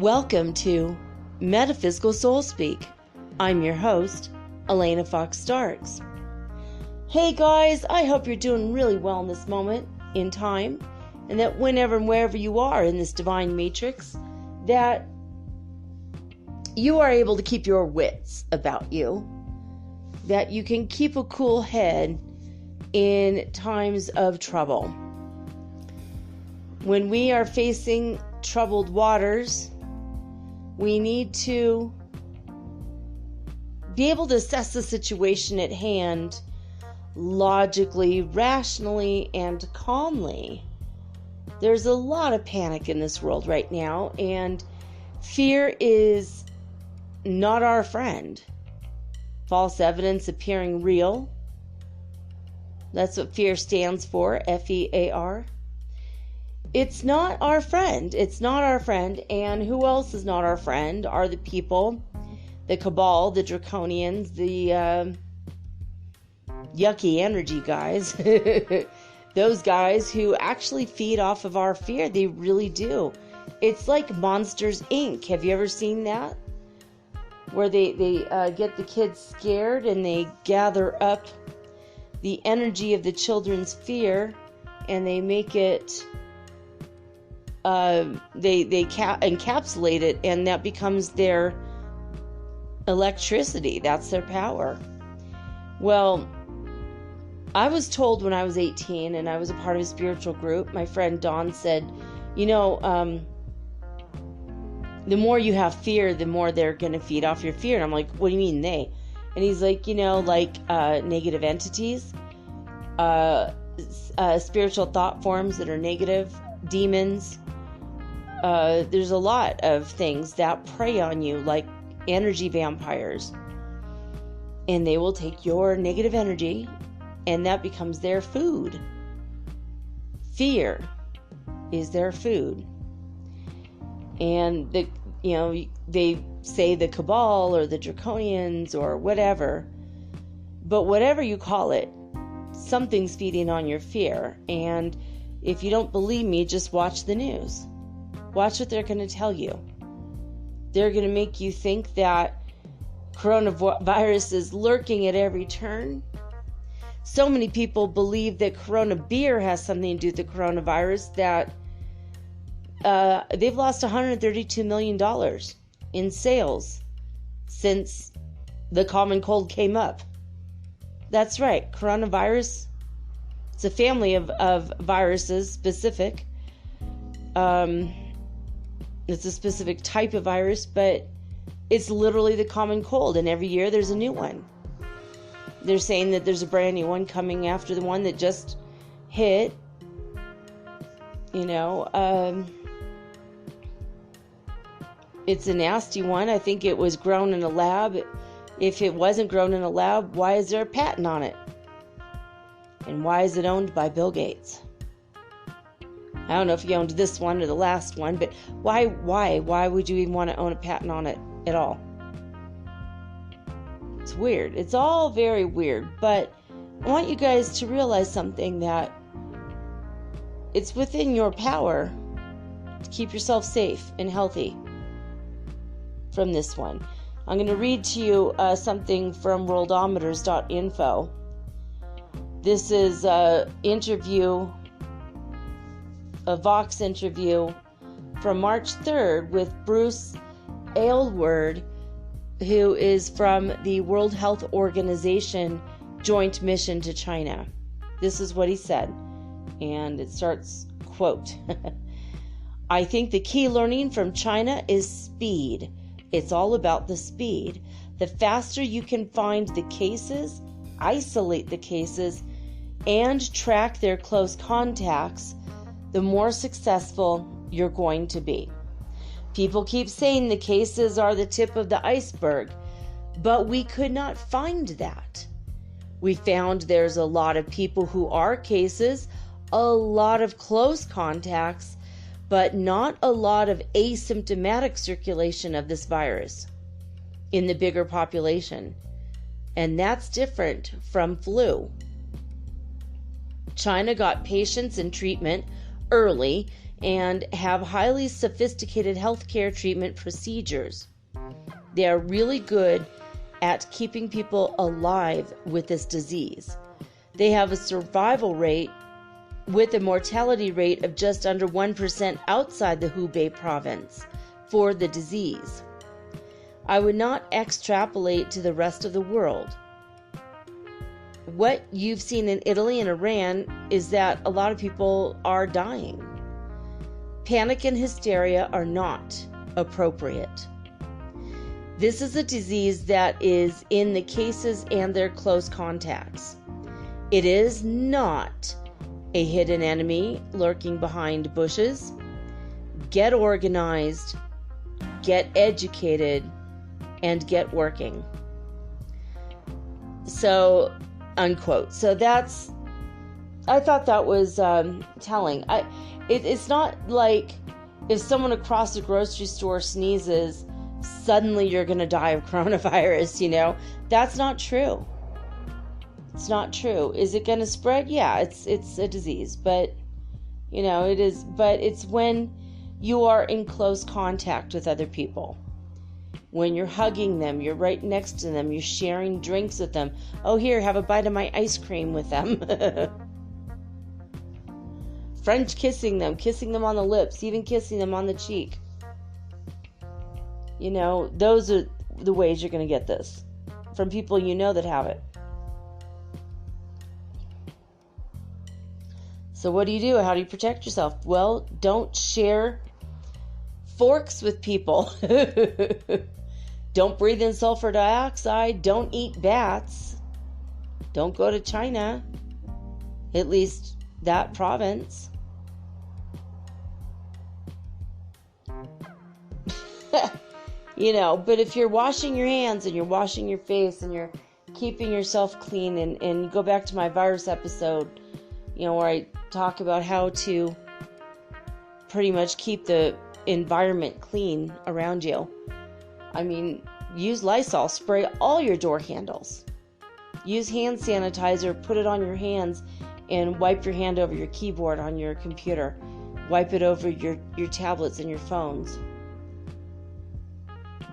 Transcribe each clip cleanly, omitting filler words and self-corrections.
Welcome to Metaphysical Soul Speak. I'm your host, Elena Fox Starks. Hey guys, I hope you're doing really well in this moment in time, and that whenever and wherever you are in this divine matrix, that you are able to keep your wits about you, that you can keep a cool head in times of trouble. When we are facing troubled waters, we need to be able to assess the situation at hand logically, rationally, and calmly. There's a lot of panic in this world right now, and fear is not our friend. False evidence appearing real. That's what fear stands for, F-E-A-R. It's not our friend. It's not our friend. And who else is not our friend are the people, the cabal, the draconians, the yucky energy guys. Those guys who actually feed off of our fear. They really do. It's like Monsters, Inc. Have you ever seen that? Where they get the kids scared and they gather up the energy of the children's fear and they make it... they encapsulate it, and that becomes their electricity. That's their power. Well, I was told when I was 18 and I was a part of a spiritual group, my friend Dawn said, the more you have fear, the more they're going to feed off your fear. And I'm like, what do you mean they? And he's like, negative entities, spiritual thought forms that are negative, demons. There's a lot of things that prey on you, like energy vampires. And they will take your negative energy, and that becomes their food. Fear is their food. And they say the cabal or the draconians or whatever. But whatever you call it, something's feeding on your fear. And if you don't believe me, just watch the news. Watch what they're going to tell you. They're going to make you think that coronavirus is lurking at every turn. So many people believe that Corona beer has something to do with the coronavirus that they've lost $132 million in sales since the common cold came up. That's right, coronavirus. It's a family of viruses, specific. It's a specific type of virus, but it's literally the common cold, and every year there's a new one. They're saying that there's a brand new one coming after the one that just hit. It's a nasty one. I think it was grown in a lab. If it wasn't grown in a lab, why is there a patent on it? And why is it owned by Bill Gates? I don't know if he owned this one or the last one, but why would you even want to own a patent on it at all? It's weird. It's all very weird, but I want you guys to realize something, that it's within your power to keep yourself safe and healthy from this one. I'm going to read to you something from worldometers.info. This is a Vox interview from March 3rd with Bruce Aylward, who is from the World Health Organization Joint Mission to China. This is what he said, and it starts, quote, I think the key learning from China is speed. It's all about the speed. The faster you can find the cases, isolate the cases, and track their close contacts, the more successful you're going to be. People keep saying the cases are the tip of the iceberg, but we could not find that. We found there's a lot of people who are cases, a lot of close contacts, but not a lot of asymptomatic circulation of this virus in the bigger population. And that's different from flu. China got patients in treatment early and have highly sophisticated healthcare treatment procedures. They are really good at keeping people alive with this disease. They have a survival rate with a mortality rate of just under 1% outside the Hubei province for the disease. I would not extrapolate to the rest of the world. What you've seen in Italy and Iran is that a lot of people are dying. Panic and hysteria are not appropriate. This is a disease that is in the cases and their close contacts. It is not a hidden enemy lurking behind bushes. Get organized, get educated, and get working. So, unquote. So I thought that was telling. It's not like if someone across the grocery store sneezes, suddenly you're going to die of coronavirus, That's not true. It's not true. Is it going to spread? Yeah, it's a disease, but it is, but it's when you are in close contact with other people. When you're hugging them, you're right next to them, you're sharing drinks with them. Oh, here, have a bite of my ice cream with them. French kissing them on the lips, even kissing them on the cheek. Those are the ways you're going to get this from people that have it. So what do you do? How do you protect yourself? Well, don't share forks with people. Don't breathe in sulfur dioxide. Don't eat bats. Don't go to China. At least that province. But if you're washing your hands and you're washing your face and you're keeping yourself clean, and go back to my virus episode, where I talk about how to pretty much keep the environment clean around you. Use Lysol, spray all your door handles. Use hand sanitizer, put it on your hands, and wipe your hand over your keyboard on your computer. Wipe it over your tablets and your phones.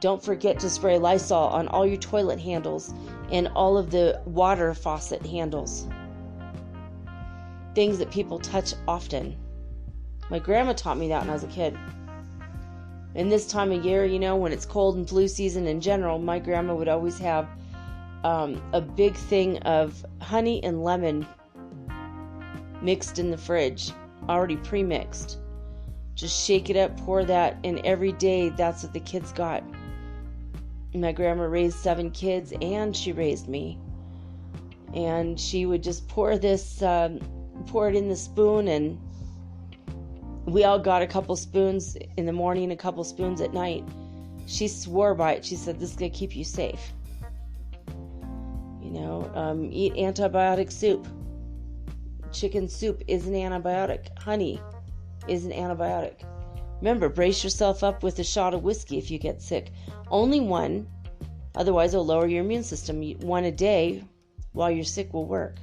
Don't forget to spray Lysol on all your toilet handles and all of the water faucet handles. Things that people touch often. My grandma taught me that when I was a kid. And this time of year, when it's cold and flu season in general, my grandma would always have a big thing of honey and lemon mixed in the fridge, already pre-mixed. Just shake it up, pour that, and every day that's what the kids got. My grandma raised 7 kids, and she raised me. And she would just pour it in the spoon, and we all got a couple spoons in the morning, a couple spoons at night. She swore by it. She said, this is going to keep you safe. Eat antibiotic soup. Chicken soup is an antibiotic. Honey is an antibiotic. Remember, brace yourself up with a shot of whiskey if you get sick. Only one, otherwise it'll lower your immune system. One a day while you're sick will work.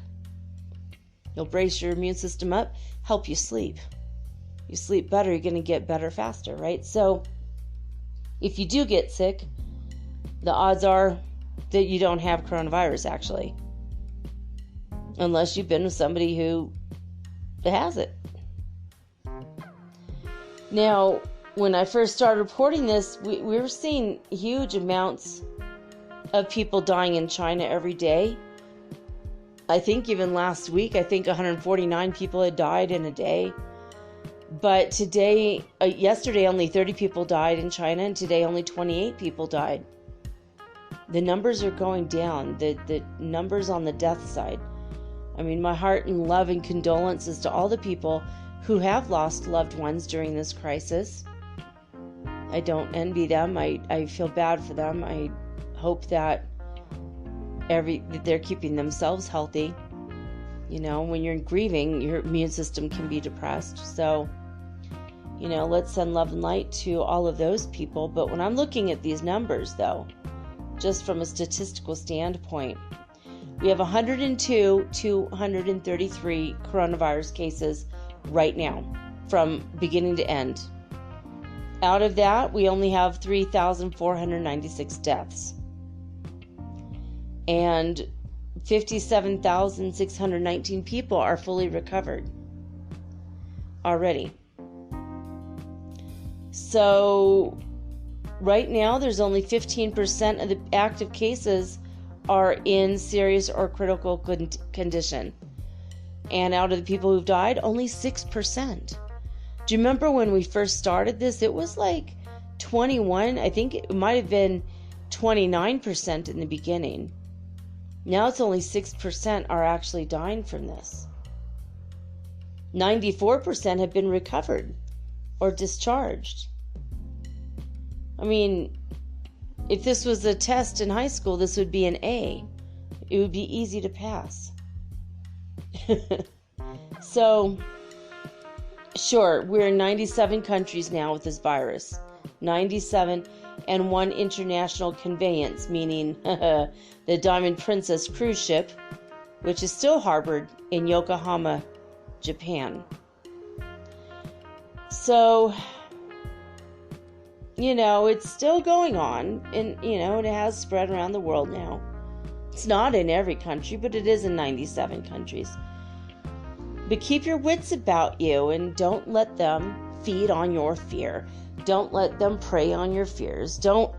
You'll brace your immune system up, help you sleep. You sleep better, you're going to get better faster, right? So if you do get sick, the odds are that you don't have coronavirus, actually. Unless you've been with somebody who has it. Now, when I first started reporting this, we were seeing huge amounts of people dying in China every day. I think even last week, 149 people had died in a day. But yesterday only 30 people died in China, and today only 28 people died. The numbers are going down, the numbers on the death side. My heart and love and condolences to all the people who have lost loved ones during this crisis. I don't envy them. I feel bad for them. I hope that they're keeping themselves healthy. When you're grieving, your immune system can be depressed. So, let's send love and light to all of those people. But when I'm looking at these numbers, though, just from a statistical standpoint, we have 102 to 133 coronavirus cases right now. from beginning to end. Out of that, we only have 3,496 deaths. And 57,619 people are fully recovered already. So right now, there's only 15% of the active cases are in serious or critical condition. And out of the people who've died, only 6%. Do you remember when we first started this? It was like 21, I think it might have been 29% in the beginning. Now it's only 6% are actually dying from this. 94% have been recovered or discharged. I mean, if this was a test in high school, this would be an A. It would be easy to pass. So, sure, we're in 97 countries now with this virus. 97 and one international conveyance, meaning the Diamond Princess cruise ship, which is still harbored in Yokohama, Japan. So, it's still going on, and, it has spread around the world now. It's not in every country, but it is in 97 countries. But keep your wits about you and don't let them feed on your fear. Don't let them prey on your fears. Don't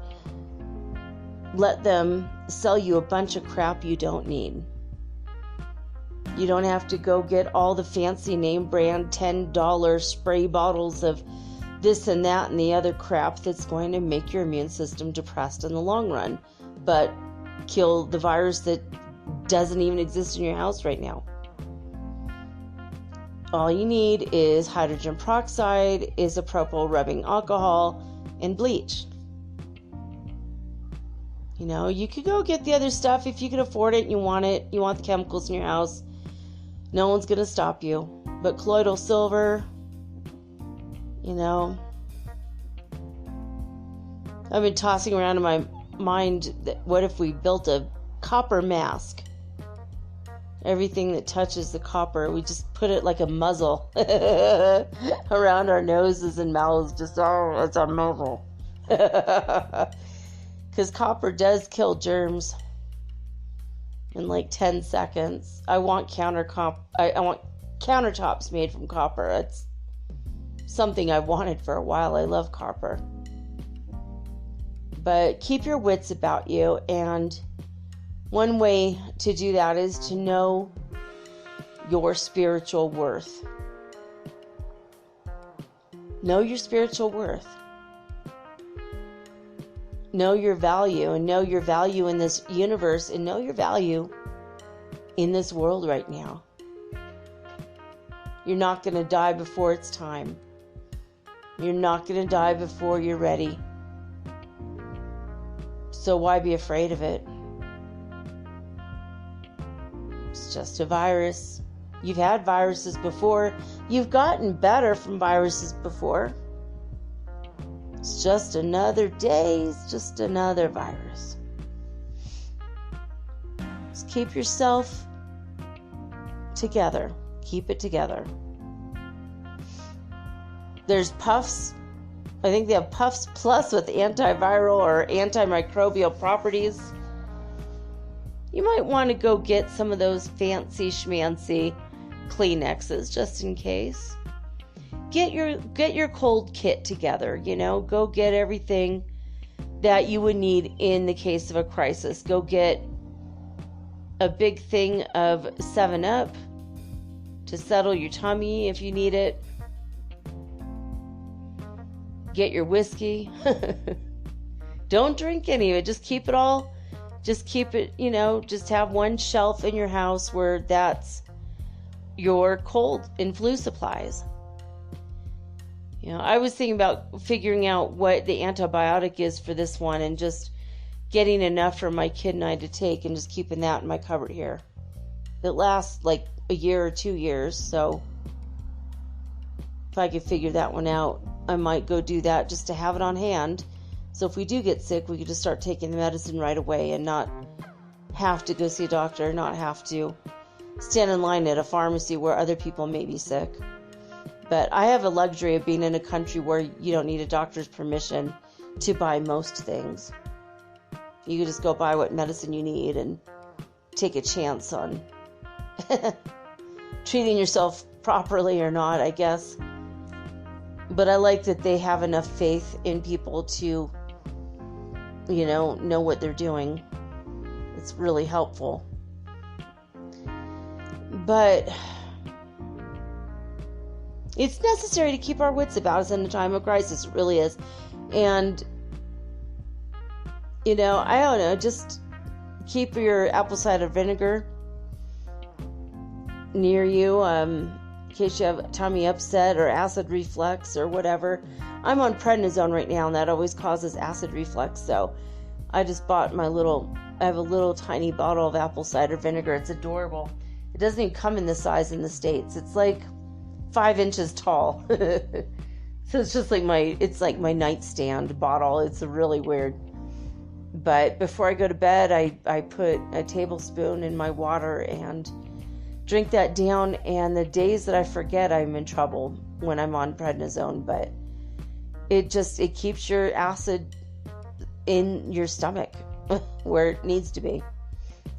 let them sell you a bunch of crap you don't need. You don't have to go get all the fancy name brand $10 spray bottles of this and that and the other crap that's going to make your immune system depressed in the long run, but kill the virus that doesn't even exist in your house right now. All you need is hydrogen peroxide, isopropyl rubbing alcohol, and bleach. You could go get the other stuff if you can afford it and you want the chemicals in your house. No one's going to stop you. But colloidal silver, I've been tossing around in my mind that what if we built a copper mask? Everything that touches the copper, we just put it like a muzzle around our noses and mouths. It's a muzzle. Because copper does kill germs in like 10 seconds. I want countertops made from copper. It's something I've wanted for a while. I love copper. But keep your wits about you, and one way to do that is to know your spiritual worth. Know your spiritual worth. Know your value, and know your value in this universe, and know your value in this world right now. You're not going to die before it's time. You're not going to die before you're ready. So why be afraid of it? It's just a virus. You've had viruses before. You've gotten better from viruses before. It's just another day. It's just another virus. Just keep yourself together. Keep it together. There's Puffs. I think they have Puffs Plus with antiviral or antimicrobial properties. You might want to go get some of those fancy schmancy Kleenexes just in case. Get your cold kit together, Go get everything that you would need in the case of a crisis. Go get a big thing of 7-Up to settle your tummy if you need it. Get your whiskey. Don't drink any of it. Just keep it all. Just keep it, just have one shelf in your house where that's your cold and flu supplies. I was thinking about figuring out what the antibiotic is for this one and just getting enough for my kid and I to take and just keeping that in my cupboard here. It lasts like a year or 2 years, so if I could figure that one out, I might go do that just to have it on hand. So if we do get sick, we could just start taking the medicine right away and not have to go see a doctor, not have to stand in line at a pharmacy where other people may be sick. But I have a luxury of being in a country where you don't need a doctor's permission to buy most things. You can just go buy what medicine you need and take a chance on treating yourself properly or not, I guess. But I like that they have enough faith in people to, know what they're doing. It's really helpful. But it's necessary to keep our wits about us in a time of crisis. It really is. And, I don't know, just keep your apple cider vinegar near you in case you have tummy upset or acid reflux or whatever. I'm on prednisone right now, and that always causes acid reflux. So I just bought I have a little tiny bottle of apple cider vinegar. It's adorable. It doesn't even come in this size in the States. It's like 5 inches tall. So it's just like my nightstand bottle. It's really weird. But before I go to bed, I put a tablespoon in my water and drink that down. And the days that I forget, I'm in trouble when I'm on prednisone. But it keeps your acid in your stomach where it needs to be.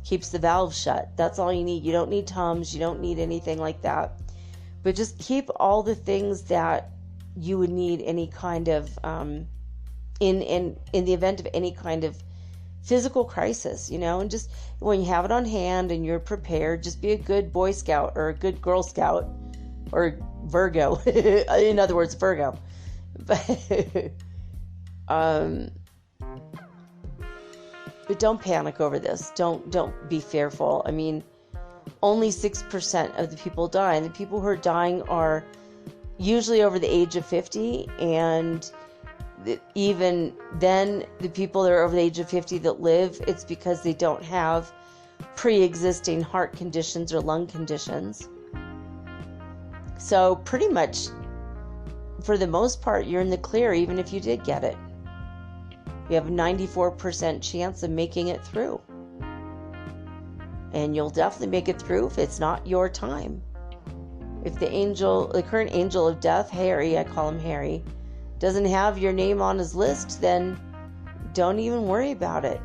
Keeps the valve shut. That's all you need. You don't need Tums. You don't need anything like that. But just keep all the things that you would need any kind of in the event of any kind of physical crisis, and just when you have it on hand and you're prepared, just be a good Boy Scout or a good Girl Scout or Virgo. In other words, Virgo. But don't panic over this. Don't be fearful. I mean, only 6% of the people die, and the people who are dying are usually over the age of 50, and even then, the people that are over the age of 50 that live, it's because they don't have pre-existing heart conditions or lung conditions. So pretty much, for the most part, you're in the clear, even if you did get it. You have a 94% chance of making it through. And you'll definitely make it through if it's not your time. If the current angel of death, Harry, I call him Harry, doesn't have your name on his list, then don't even worry about it.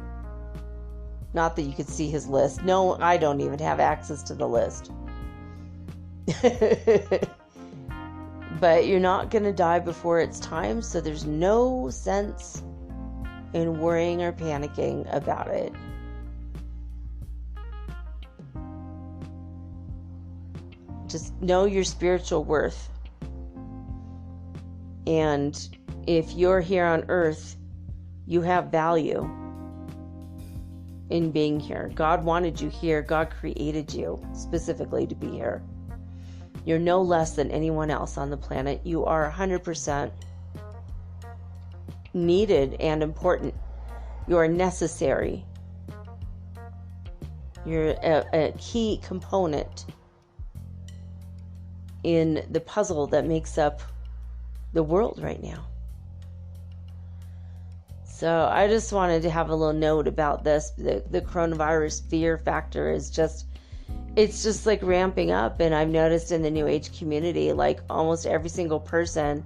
Not that you could see his list. No, I don't even have access to the list. But you're not going to die before it's time, so there's no sense in worrying or panicking about it. Just know your spiritual worth. And if you're here on earth, you have value in being here. God wanted you here. God created you specifically to be here. You're no less than anyone else on the planet. You are 100% needed and important. You are necessary. You're a key component in the puzzle that makes up the world right now. So I just wanted to have a little note about this. The coronavirus fear factor is it's just like ramping up. And I've noticed in the New Age community, like almost every single person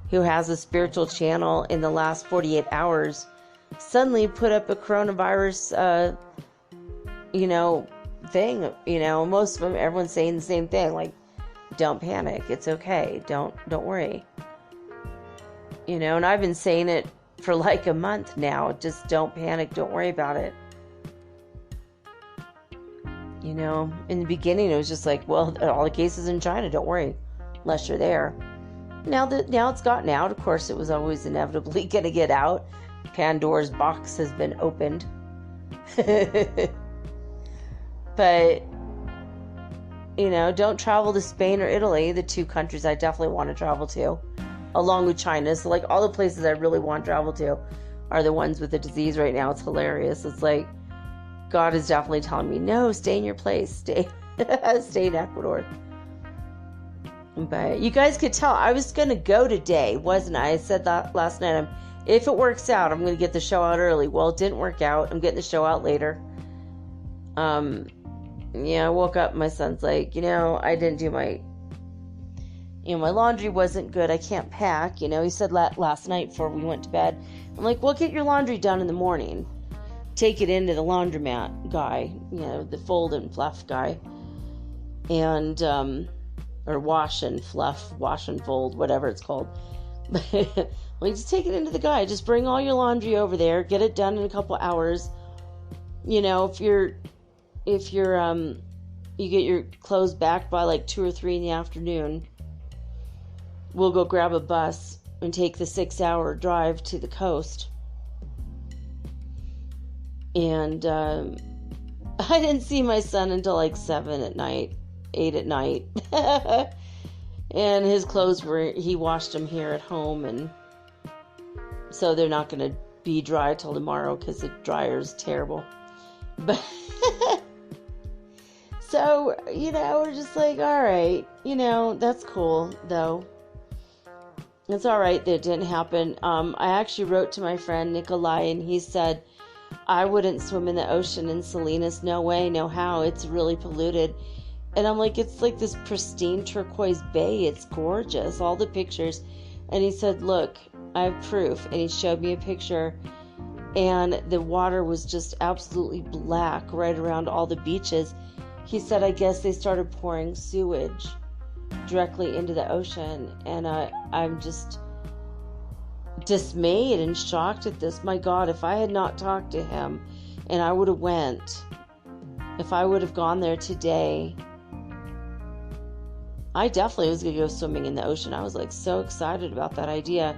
who has a spiritual channel in the last 48 hours suddenly put up a coronavirus, thing. Most of them, everyone's saying the same thing. Like, don't panic. It's okay. Don't worry. And I've been saying it for like a month now. Just don't panic. Don't worry about it. In the beginning, it was just like, well, all the cases in China, don't worry, unless you're there. Now it's gotten out. Of course, it was always inevitably going to get out. Pandora's box has been opened. But, don't travel to Spain or Italy, the two countries I definitely want to travel to, along with China. So, like, all the places I really want to travel to are the ones with the disease right now. It's hilarious. It's like, God is definitely telling me, no, stay in your place. Stay in Ecuador. But you guys could tell, I was going to go today, wasn't I? I said that last night. If it works out, I'm going to get the show out early. Well, it didn't work out. I'm getting the show out later. I woke up, my son's like, I didn't do my, my laundry wasn't good. I can't pack. He said last night before we went to bed. I'm like, well, get your laundry done in the morning. Take it into the laundromat guy, the fold and fluff guy. And, or wash and fluff, wash and fold, whatever it's called. Like, just take it into the guy. Just bring all your laundry over there. Get it done in a couple hours. If you get your clothes back by like 2 or 3 in the afternoon, we'll go grab a bus and take the 6-hour drive to the coast. And I didn't see my son until like 7 at night, 8 at night. And his clothes he washed them here at home, and so they're not going to be dry till tomorrow because the dryer's terrible. But so, we're just like, all right, that's cool, though. It's all right that it didn't happen. I actually wrote to my friend Nikolai, and he said, I wouldn't swim in the ocean in Salinas. No way, no how. It's really polluted. And I'm like, it's like this pristine turquoise bay. It's gorgeous. All the pictures. And he said, look, I have proof. And he showed me a picture. And the water was just absolutely black right around all the beaches. He said, I guess they started pouring sewage directly into the ocean. And I'm just dismayed and shocked at this. My God, if I had not talked to him and I would have went, if I would have gone there today, I definitely was going to go swimming in the ocean. I was like so excited about that idea.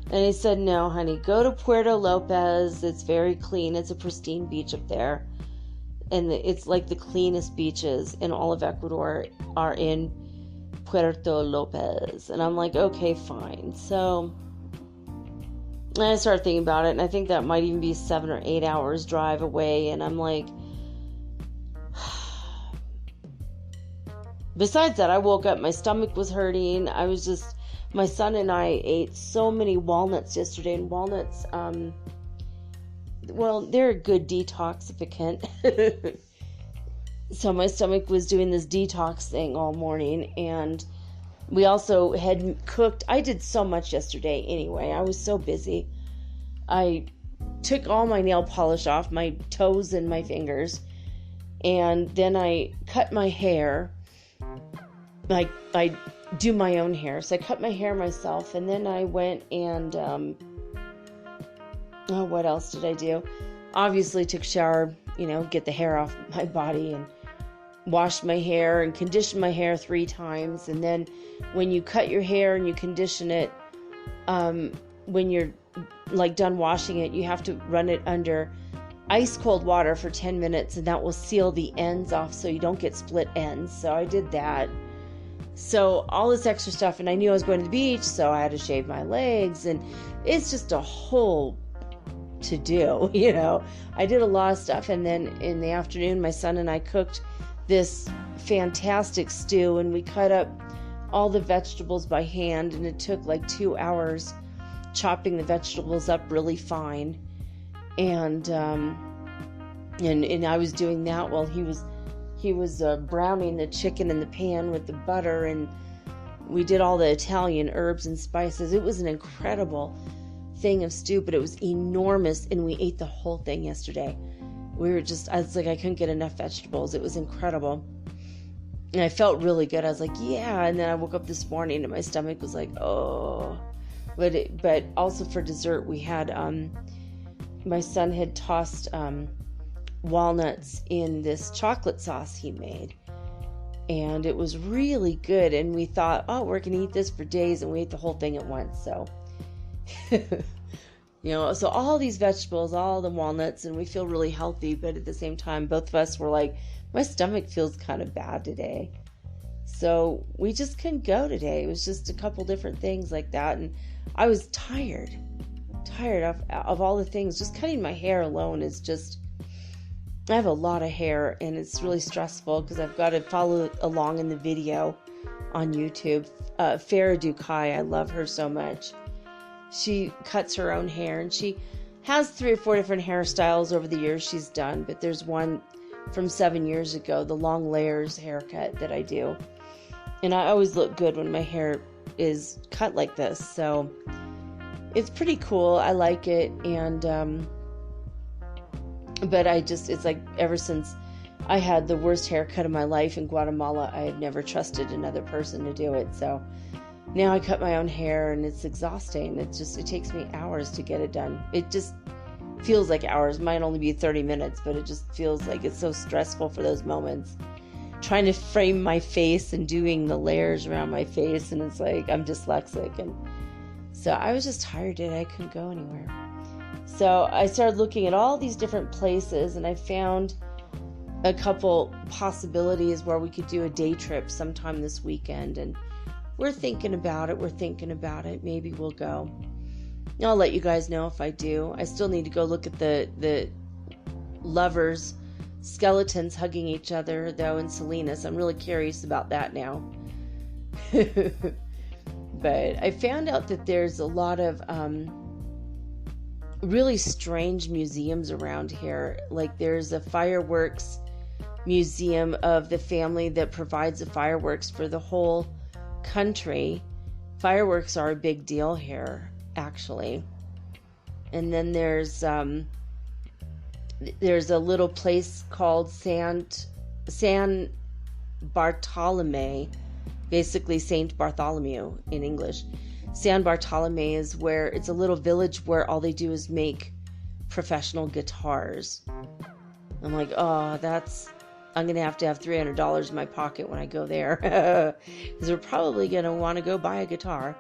And he said, no, honey, go to Puerto Lopez. It's very clean. It's a pristine beach up there. And it's like the cleanest beaches in all of Ecuador are in Puerto Lopez. And I'm like, okay, fine. So and I started thinking about it, and I think that might even be 7 or 8 hours drive away. And I'm like, besides that, I woke up, my stomach was hurting. My son and I ate so many walnuts yesterday, and walnuts, well, they're a good detoxificant. So my stomach was doing this detox thing all morning, and we also had cooked. I did so much yesterday anyway. I was so busy. I took all my nail polish off my toes and my fingers, and then I cut my hair. I do my own hair, so I cut my hair myself, and then I went and what else did I do? Obviously took a shower, get the hair off my body, and washed my hair and conditioned my hair 3 times. And then when you cut your hair and you condition it, when you're like done washing it, you have to run it under ice cold water for 10 minutes, and that will seal the ends off so you don't get split ends. So I did that. So all this extra stuff, and I knew I was going to the beach, so I had to shave my legs, and it's just a whole to do, I did a lot of stuff. And then in the afternoon, my son and I cooked this fantastic stew, and we cut up all the vegetables by hand, and it took like 2 hours chopping the vegetables up really fine. And I was doing that while he was browning the chicken in the pan with the butter, and we did all the Italian herbs and spices. It was an incredible thing of stew, but it was enormous, and we ate the whole thing yesterday. I was like, I couldn't get enough vegetables. It was incredible. And I felt really good. I was like, yeah. And then I woke up this morning and my stomach was like, oh. But also for dessert, we had, my son had tossed walnuts in this chocolate sauce he made. And it was really good. And we thought, oh, we're going to eat this for days. And we ate the whole thing at once. So, so all these vegetables, all the walnuts, and we feel really healthy. But at the same time, both of us were like, my stomach feels kind of bad today. So we just couldn't go today. It was just a couple different things like that. And I was tired of all the things. Just cutting my hair alone is just, I have a lot of hair, and it's really stressful because I've got to follow along in the video on YouTube. Farah Dukai, I love her so much. She cuts her own hair, and she has 3 or 4 different hairstyles over the years she's done, but there's one from 7 years ago, the long layers haircut that I do. And I always look good when my hair is cut like this. So it's pretty cool. I like it. And, but it's like ever since I had the worst haircut of my life in Guatemala, I have never trusted another person to do it. So now I cut my own hair and it's exhausting. It takes me hours to get it done. It just feels like hours. Might only be 30 minutes, but it just feels like it's so stressful for those moments. Trying to frame my face and doing the layers around my face, and it's like I'm dyslexic, and so I was just tired today. I couldn't go anywhere. So I started looking at all these different places, and I found a couple possibilities where we could do a day trip sometime this weekend, and we're thinking about it. Maybe we'll go. I'll let you guys know if I do. I still need to go look at the lovers skeletons hugging each other, though, in Salinas. I'm really curious about that now. But I found out that there's a lot of really strange museums around here. Like there's a fireworks museum of the family that provides the fireworks for the whole country. Fireworks are a big deal here, actually. And then there's a little place called San Bartolome, basically Saint Bartholomew in English. San Bartolome is where it's a little village where all they do is make professional guitars. I'm like, oh, I'm going to have $300 in my pocket when I go there, because we're probably going to want to go buy a guitar.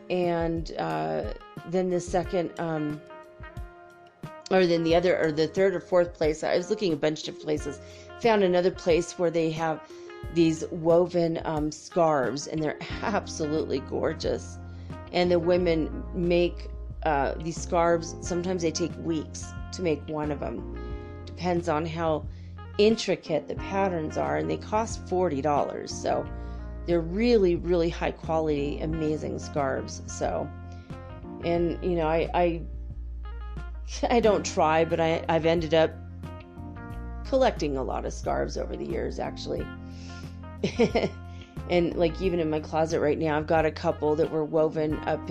And then the second, the third or fourth place, I was looking at a bunch of different places, found another place where they have these woven scarves, and they're absolutely gorgeous. And the women make these scarves. Sometimes they take weeks to make one of them. Depends on how intricate the patterns are, and they cost $40. So they're really, really high quality, amazing scarves. So, and you know, I don't try, but I've ended up collecting a lot of scarves over the years, actually. And like even in my closet right now, I've got a couple that were woven up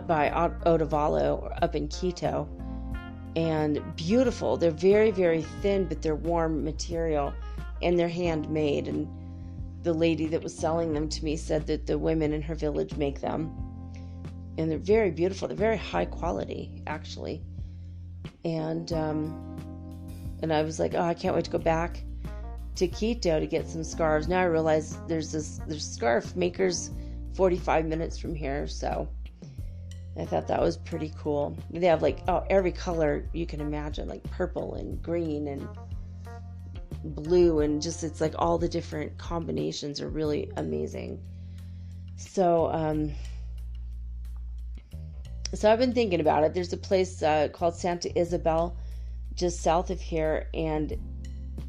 by Otavalo, up in Quito, and beautiful. They're very, very thin, but they're warm material, and they're handmade. And the lady that was selling them to me said that the women in her village make them. And they're very beautiful. They're very high quality, actually. And I was like, oh, I can't wait to go back to Quito to get some scarves. Now I realize there's scarf makers 45 minutes from here. So I thought that was pretty cool. They have like every color you can imagine, like purple and green and blue, and just it's like all the different combinations are really amazing. So I've been thinking about it. There's a place called Santa Isabel just south of here, and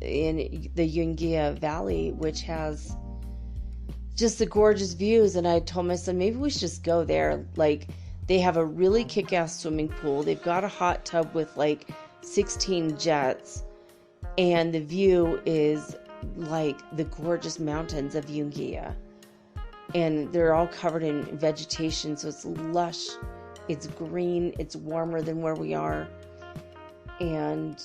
in the Yunguia Valley, which has just the gorgeous views. And I told my son, maybe we should just go there. Like, they have a really kick-ass swimming pool. They've got a hot tub with like 16 jets, and the view is like the gorgeous mountains of Yunguia, and they're all covered in vegetation, so it's lush, it's green, it's warmer than where we are. And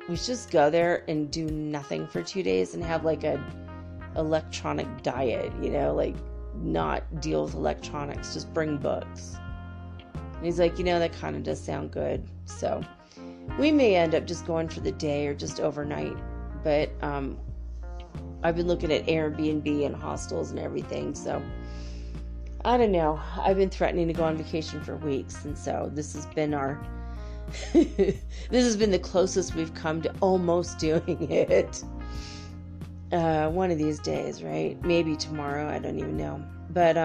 we should just go there and do nothing for 2 days and have like a electronic diet, you know, like not deal with electronics, just bring books. And he's like, you know, that kind of does sound good. So we may end up just going for the day or just overnight. But I've been looking at Airbnb and hostels and everything. So I don't know. I've been threatening to go on vacation for weeks. And so this has been this has been the closest we've come to almost doing it. One of these days, right? Maybe tomorrow. I don't even know. But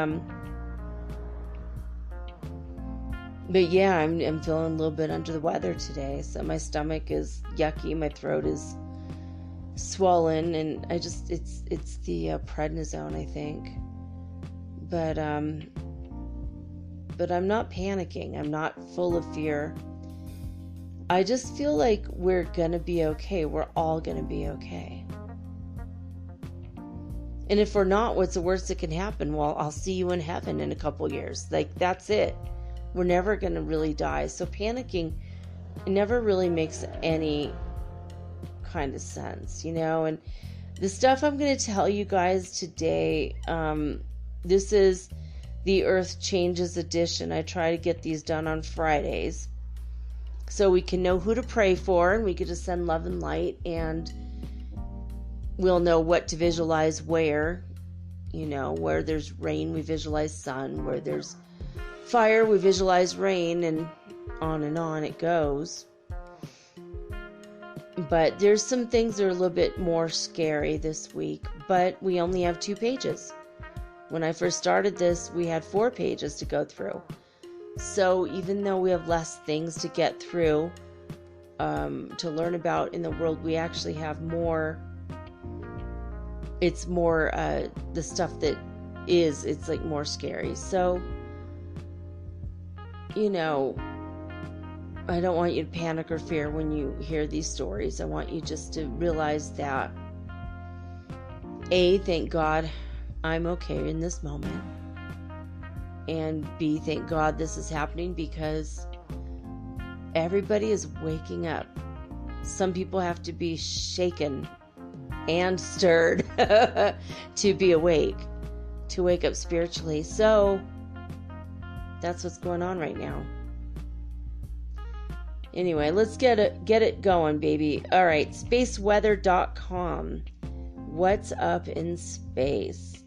yeah, I'm feeling a little bit under the weather today. So my stomach is yucky. My throat is swollen, and it's the prednisone, I think. But I'm not panicking. I'm not full of fear. I just feel like we're gonna be okay. We're all gonna be okay. And if we're not, what's the worst that can happen? Well, I'll see you in heaven in a couple years. Like, that's it. We're never going to really die. So panicking never really makes any kind of sense, And the stuff I'm going to tell you guys today, this is the Earth Changes edition. I try to get these done on Fridays so we can know who to pray for, and we can just send love and light, and we'll know what to visualize where. Where there's rain, we visualize sun. Where there's fire, we visualize rain, and on it goes. But there's some things that are a little bit more scary this week, but we only have 2 pages. When I first started this, we had 4 pages to go through. So even though we have less things to get through, to learn about in the world, we actually have more. It's more the stuff that it's like more scary. So, I don't want you to panic or fear when you hear these stories. I want you just to realize that, A, thank God I'm okay in this moment. And B, thank God this is happening because everybody is waking up. Some people have to be shaken and stirred to be awake, to wake up spiritually. So that's what's going on right now. Anyway, let's get it going, baby. All right, spaceweather.com. What's up in space?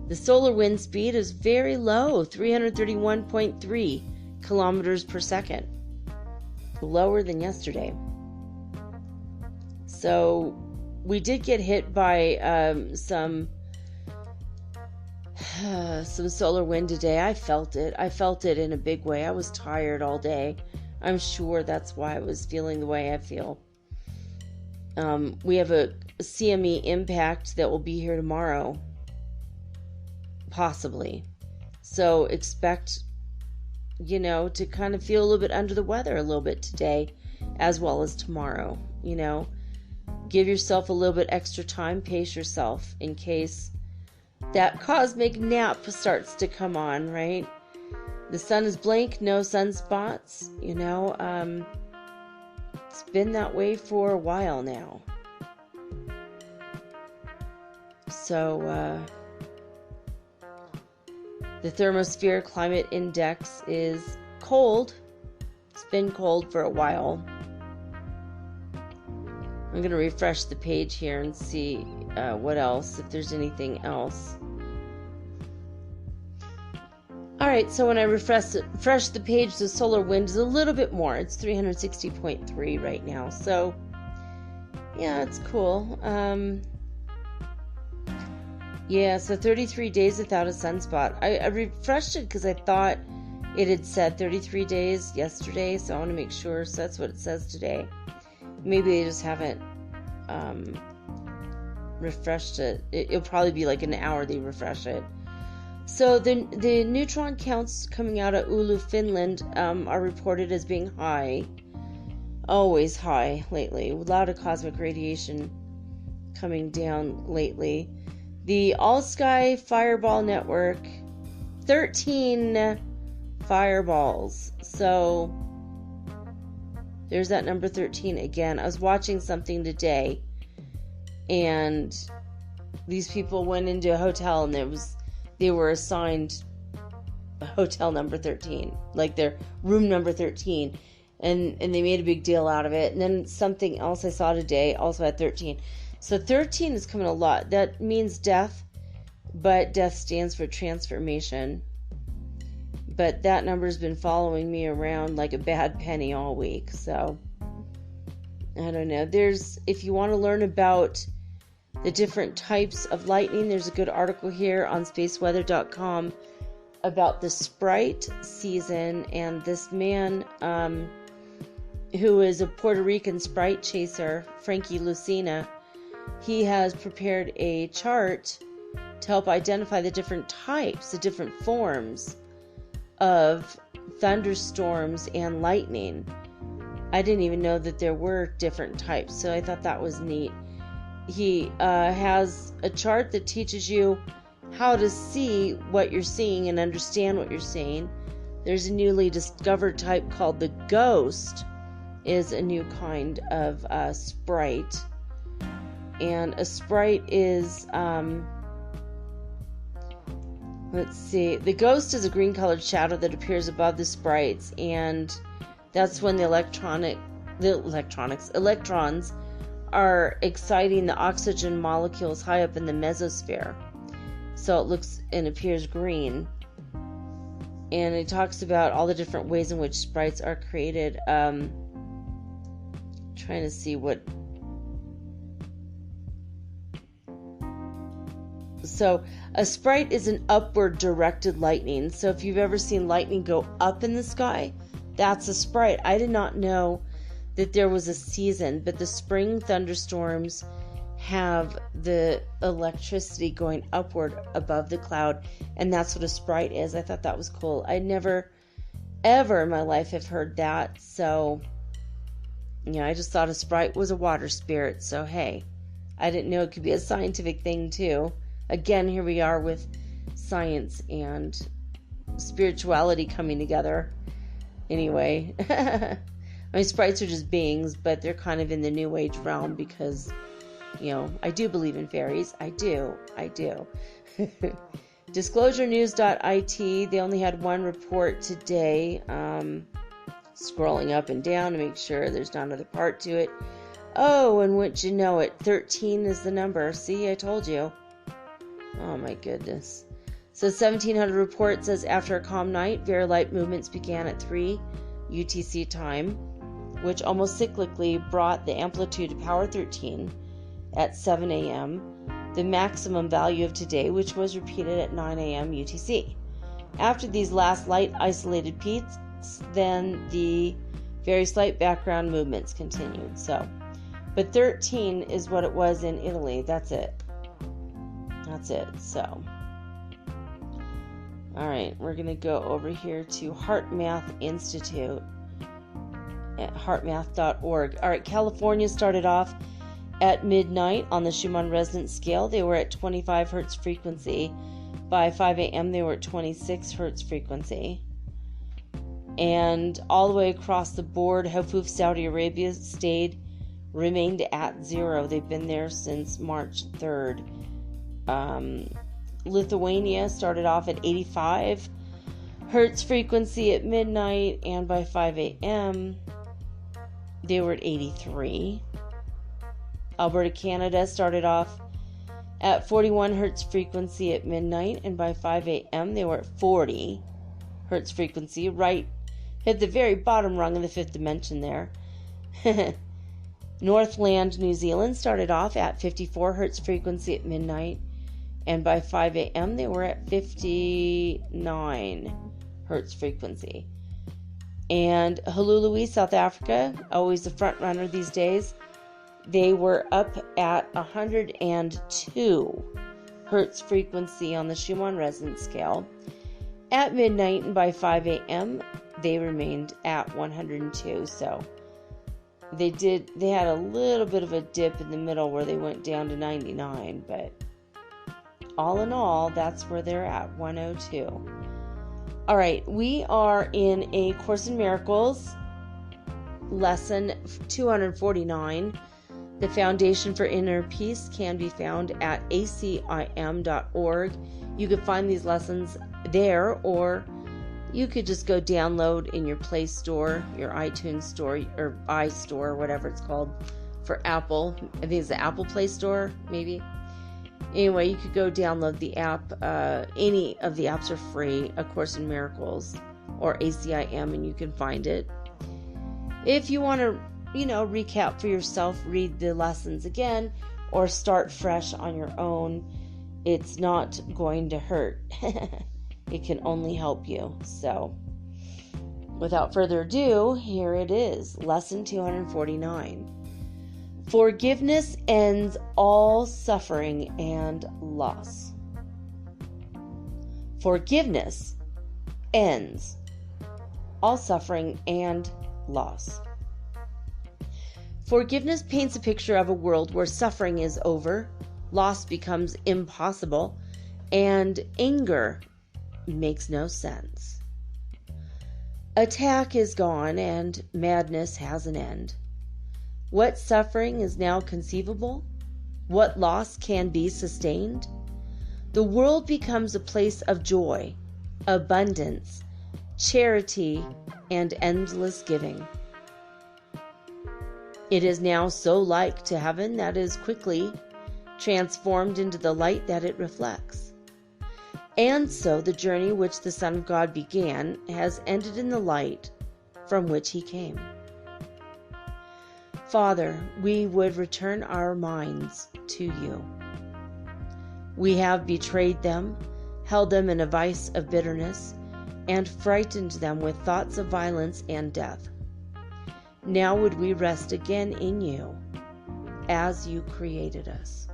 The solar wind speed is very low, 331.3 kilometers per second. Lower than yesterday. So we did get hit by some solar wind today. I felt it. I felt it in a big way. I was tired all day. I'm sure that's why I was feeling the way I feel. We have a CME impact that will be here tomorrow. Possibly. So expect, to kind of feel a little bit under the weather a little bit today as well as tomorrow. Give yourself a little bit extra time, pace yourself in case that cosmic nap starts to come on, right? The sun is blank, no sunspots, it's been that way for a while now. So, the thermosphere climate index is cold. It's been cold for a while. I'm going to refresh the page here and see what else, if there's anything else. Alright, so when I refresh the page, the solar wind is a little bit more. It's 360.3 right now. So, yeah, it's cool. So 33 days without a sunspot. I refreshed it because I thought it had said 33 days yesterday, so I want to make sure. So that's what it says today. Maybe they just haven't refreshed it. It'll probably be like an hour they refresh it. So the neutron counts coming out of Oulu, Finland, are reported as being high. Always high lately. A lot of cosmic radiation coming down lately. The All-Sky Fireball Network, 13 fireballs. So there's that number 13 again. I was watching something today, and these people went into a hotel, and they were assigned a hotel number 13, like their room number 13, and they made a big deal out of it. And then something else I saw today also had 13. So 13 is coming a lot. That means death, but death stands for transformation. But that number's been following me around like a bad penny all week. So I don't know. If you want to learn about the different types of lightning, there's a good article here on spaceweather.com about the Sprite season, and this man who is a Puerto Rican Sprite chaser, Frankie Lucina, he has prepared a chart to help identify the different types, the different forms of thunderstorms and lightning. I didn't even know that there were different types, so I thought that was neat. he has a chart that teaches you how to see what you're seeing and understand what you're seeing. There's a newly discovered type called the Ghost, is a new kind of sprite. And a sprite is, let's see, the Ghost is a green colored shadow that appears above the sprites, and that's when the electrons are exciting the oxygen molecules high up in the mesosphere. So it looks and appears green. And it talks about all the different ways in which sprites are created. Trying to see what. So a sprite is an upward directed lightning. So if you've ever seen lightning go up in the sky, that's a sprite. I did not know that there was a season, but the spring thunderstorms have the electricity going upward above the cloud, and that's what a sprite is. I thought that was cool. I never ever in my life have heard that. So I just thought a sprite was a water spirit. So hey, I didn't know it could be a scientific thing too. Again, here we are with science and spirituality coming together. Anyway, I mean, sprites are just beings, but they're kind of in the New Age realm because, I do believe in fairies. I do. DisclosureNews.it, they only had one report today. Scrolling up and down to make sure there's not another part to it. Oh, and wouldn't you know it, 13 is the number. See, I told you. Oh my goodness. So 1700 report says after a calm night, very light movements began at 3 UTC time, which almost cyclically brought the amplitude to power 13 at 7 a.m., the maximum value of today, which was repeated at 9 a.m. UTC. After these last light isolated peaks, then the very slight background movements continued. But 13 is what it was in Italy. That's it. So, all right, we're going to go over here to Heart Math Institute at heartmath.org. All right, California started off at midnight on the Schumann Resonance scale. They were at 25 hertz frequency. By 5 a.m., they were at 26 hertz frequency. And all the way across the board, Hafuf, Saudi Arabia remained at 0. They've been there since March 3rd. Lithuania started off at 85 hertz frequency at midnight, and by 5 a.m. they were at 83. Alberta, Canada started off at 41 hertz frequency at midnight, and by 5 a.m. they were at 40 hertz frequency, right at the very bottom rung of the fifth dimension there. Northland, New Zealand started off at 54 hertz frequency at midnight, and by 5 a.m. they were at 59 hertz frequency. And Hulului, South Africa, always the front runner these days, they were up at 102 hertz frequency on the Schumann Resonance scale at midnight, and by 5 a.m. they remained at 102. So they had a little bit of a dip in the middle where they went down to 99, but all in all, that's where they're at, 102. All right, we are in A Course in Miracles, lesson 249. The Foundation for Inner Peace can be found at acim.org. You can find these lessons there, or you could just go download in your Play Store, your iTunes Store, or iStore, whatever it's called, for Apple. I think it's the Apple Play Store, maybe. Anyway, you could go download the app. Any of the apps are free, A Course in Miracles or ACIM, and you can find it. If you want to, recap for yourself, read the lessons again, or start fresh on your own, it's not going to hurt. It can only help you. So, without further ado, here it is, lesson 249. Forgiveness ends all suffering and loss. Forgiveness ends all suffering and loss. Forgiveness paints a picture of a world where suffering is over, loss becomes impossible, and anger makes no sense. Attack is gone and madness has an end. What suffering is now conceivable? What loss can be sustained? The world becomes a place of joy, abundance, charity, and endless giving. It is now so like to heaven that is quickly transformed into the light that it reflects. And so the journey which the Son of God began has ended in the light from which he came. Father, we would return our minds to you. We have betrayed them, held them in a vice of bitterness, and frightened them with thoughts of violence and death. Now would we rest again in you, as you created us.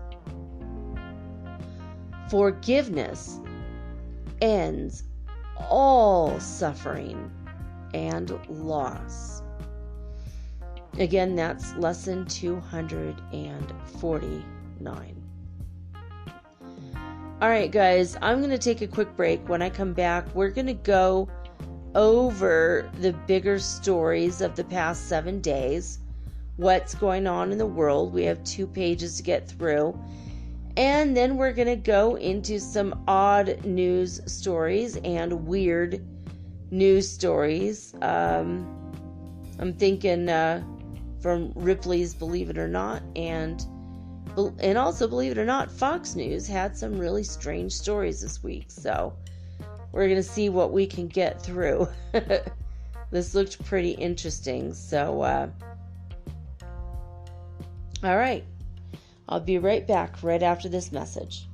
Forgiveness ends all suffering and loss. Again, that's lesson 249. All right, guys, I'm going to take a quick break. When I come back, we're going to go over the bigger stories of the past 7 days, what's going on in the world. We have 2 pages to get through. And then we're going to go into some odd news stories and weird news stories. I'm thinking from Ripley's Believe It or Not, and also, believe it or not, Fox News had some really strange stories this week. So we're going to see what we can get through. This looked pretty interesting. So, all right. I'll be right back right after this message.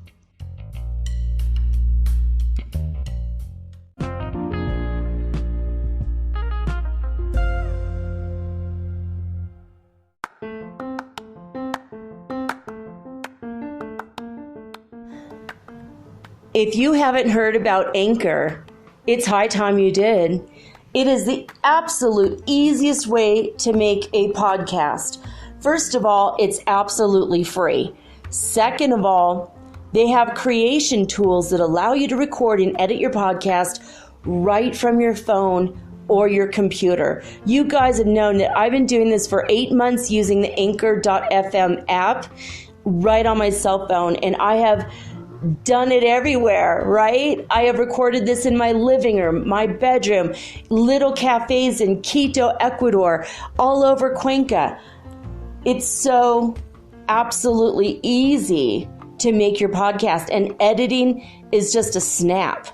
If you haven't heard about Anchor, it's high time you did. It is the absolute easiest way to make a podcast. First of all, it's absolutely free. Second of all, they have creation tools that allow you to record and edit your podcast right from your phone or your computer. You guys have known that I've been doing this for 8 months using the Anchor.fm app right on my cell phone, and I have done it everywhere, right? I have recorded this in my living room, my bedroom, little cafes in Quito, Ecuador, all over Cuenca. It's so absolutely easy to make your podcast, and editing is just a snap.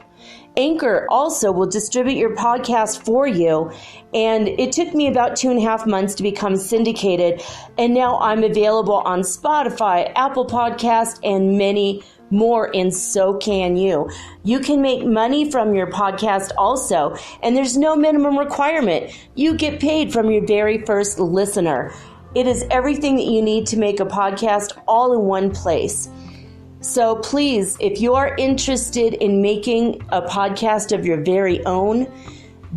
Anchor also will distribute your podcast for you, and it took me about 2.5 months to become syndicated, and now I'm available on Spotify, Apple Podcast, and many more, and so can you. You can make money from your podcast also, and there's no minimum requirement. You get paid from your very first listener. It is everything that you need to make a podcast all in one place. So please, if you are interested in making a podcast of your very own,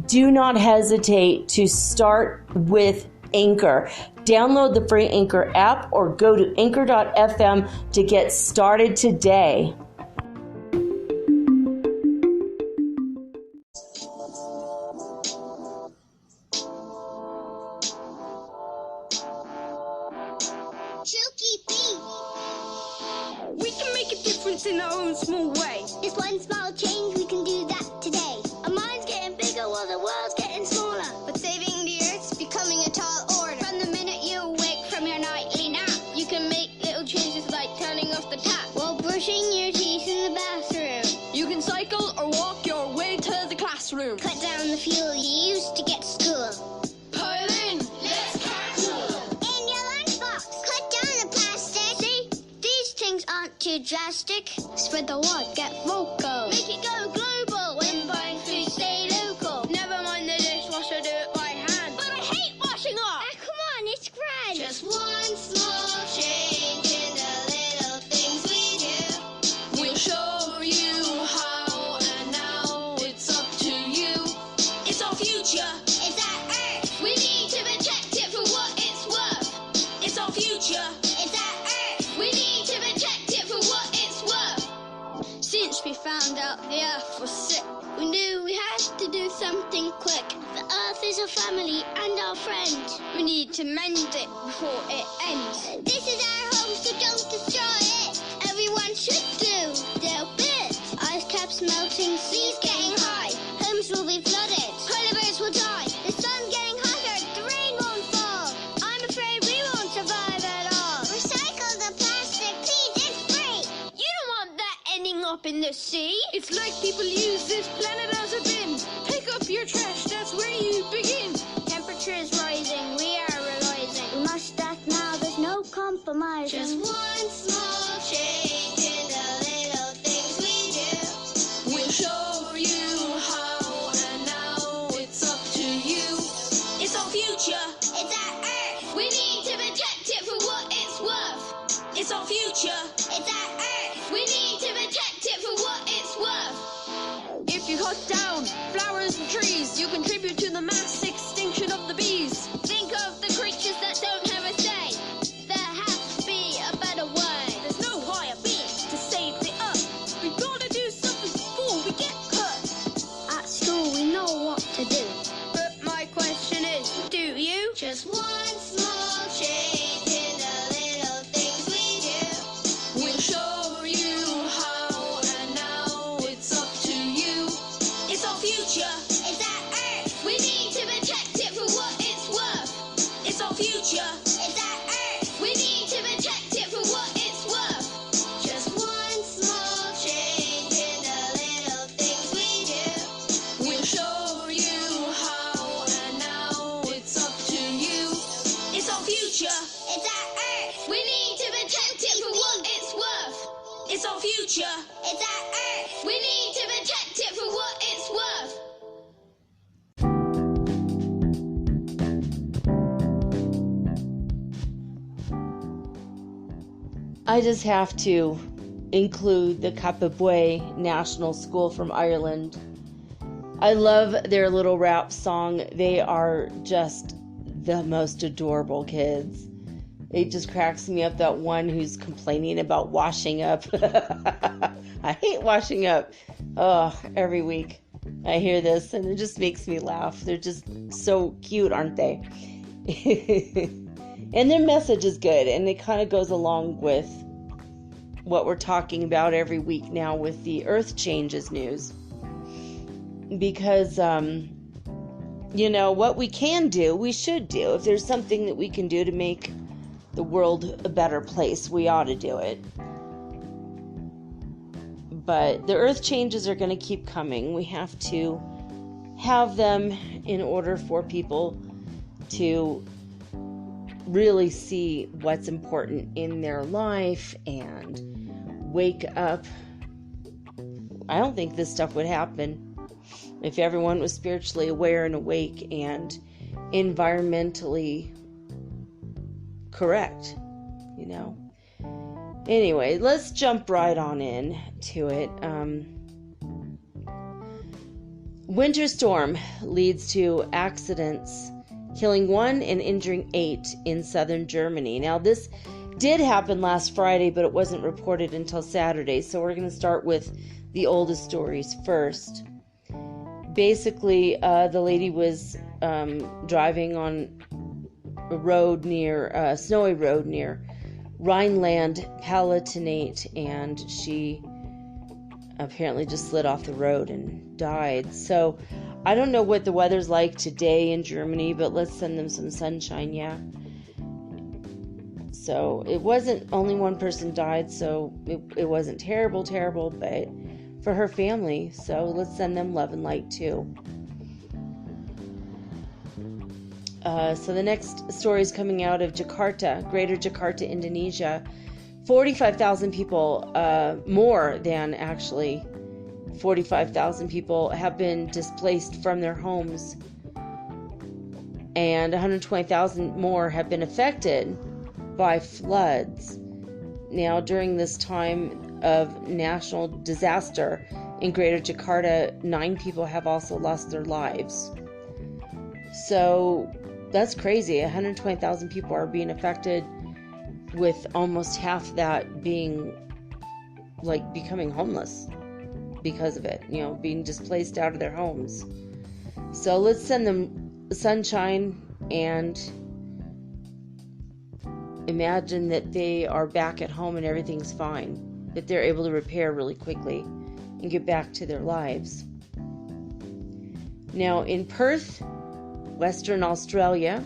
do not hesitate to start with Anchor. Download the free Anchor app or go to anchor.fm to get started today. We can make a difference in our own small way. Just one small change, we can do that today. Our mind's getting bigger while the world's getting smaller. But saving the earth's becoming a tall order. From the minute you awake from your nightly nap, You can make little changes like turning off the tap. while brushing your teeth in the bathroom. You can cycle or walk your way to the classroom. Cut down the fuel you used to get to school. Pile in, let's cancel. In your lunchbox, cut down the plastic. See, these things aren't too drastic. Spread the word, get vocal. Make it go global. When buying food, stay local. Never mind the dishwasher, do it by hand. But I hate washing up. Ah, come on, it's grand. Just one small change in the little things we do. We'll show you how, and now it's up to you. It's our future. It's our earth. We need to protect it for what it's worth. thought the earth was sick. We knew we had to do something quick. The earth is our family and our friend. We need to mend it before it ends. This is our home, so don't destroy it. Everyone should do their bit. Ice caps melting, seas getting high. Homes will be flooded, polar bears will die. The sun's getting hotter, the rain won't fall. I'm afraid we won't survive at all. Recycle the plastic, please, it's free. You don't want that ending up in the sea. It's like people use this planet as a bin. Pick up your trash, that's where you begin. Temperature is rising, we are realizing. We must act now, there's no compromising. Just one small change in the little things we do. We'll show you how, and now it's up to you. It's our future. It's our earth. We need to protect it for what it's worth. It's our future. It's our earth. We need to protect it for what it's worth. If you cut down flowers and trees, you contribute to the mass extinction of the bees. Think of the creatures that don't have a say. There has to be a better way. There's no higher being to save the earth. We've got to do something before we get hurt. At school we know what to do. But my question is, do you? Just one small change in the little things we do. We'll show you how, and now it's up to you. It's our future. It's our earth. We need to protect it for what it's worth. It's our future. It's our earth. We need to protect it for what it's worth. Just one small change in the little things we do. We'll show you how, and now it's up to you. It's our future. It's our earth. We need to protect it for what it's worth. It's our future. It's our earth. We need to protect it for what it's worth. I just have to include the Capabwe National School from Ireland. I love their little rap song. They are just the most adorable kids. It just cracks me up, that one who's complaining about washing up. I hate washing up. Oh, every week I hear this and it just makes me laugh. They're just so cute, aren't they? And their message is good, and it kind of goes along with what we're talking about every week now with the Earth Changes news. Because, what we can do, we should do. If there's something that we can do to make the world a better place, we ought to do it. But the Earth changes are going to keep coming. We have to have them in order for people to really see what's important in their life and wake up. I don't think this stuff would happen if everyone was spiritually aware and awake and environmentally correct, Anyway, let's jump right on in to it. Winter storm leads to accidents, killing 1 and injuring 8 in southern Germany. Now, this did happen last Friday, but it wasn't reported until Saturday, so we're going to start with the oldest stories first. Basically, the lady was driving on a snowy road near Rhineland-Palatinate, and she apparently just slid off the road and died. So I don't know what the weather's like today in Germany, but let's send them some sunshine, yeah. So it wasn't only one person died, so it wasn't terrible, but for her family, so let's send them love and light too. So the next story is coming out of Jakarta, Greater Jakarta, Indonesia. 45,000 people, more than actually 45,000 people have been displaced from their homes, and 120,000 more have been affected by floods. Now, during this time of national disaster in Greater Jakarta, 9 people have also lost their lives. So that's crazy. 120,000 people are being affected, with almost half that being becoming homeless, because of it, being displaced out of their homes. So let's send them sunshine and imagine that they are back at home and everything's fine, that they're able to repair really quickly and get back to their lives. Now, in Perth, Western Australia,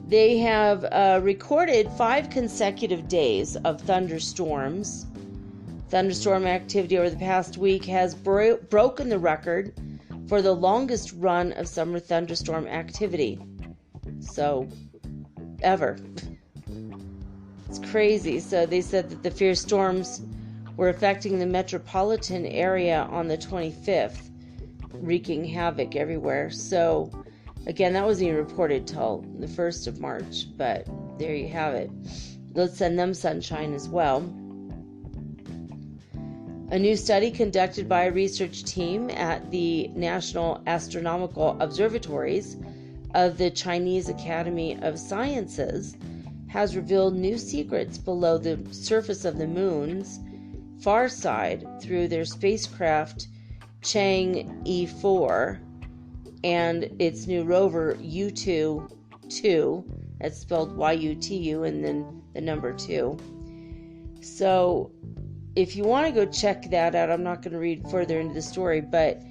they have recorded 5 consecutive days of thunderstorms. Thunderstorm activity over the past week has broken the record for the longest run of summer thunderstorm activity. So, ever. It's crazy. So they said that the fierce storms were affecting the metropolitan area on the 25th, wreaking havoc everywhere. So, again, that wasn't even reported till the 1st of March, but there you have it. Let's send them sunshine as well. A new study conducted by a research team at the National Astronomical Observatories of the Chinese Academy of Sciences has revealed new secrets below the surface of the moon's far side through their spacecraft Chang'e 4 and its new rover Yutu-2, that's spelled Y-U-T-U and then the number 2. So if you want to go check that out, I'm not going to read further into the story, but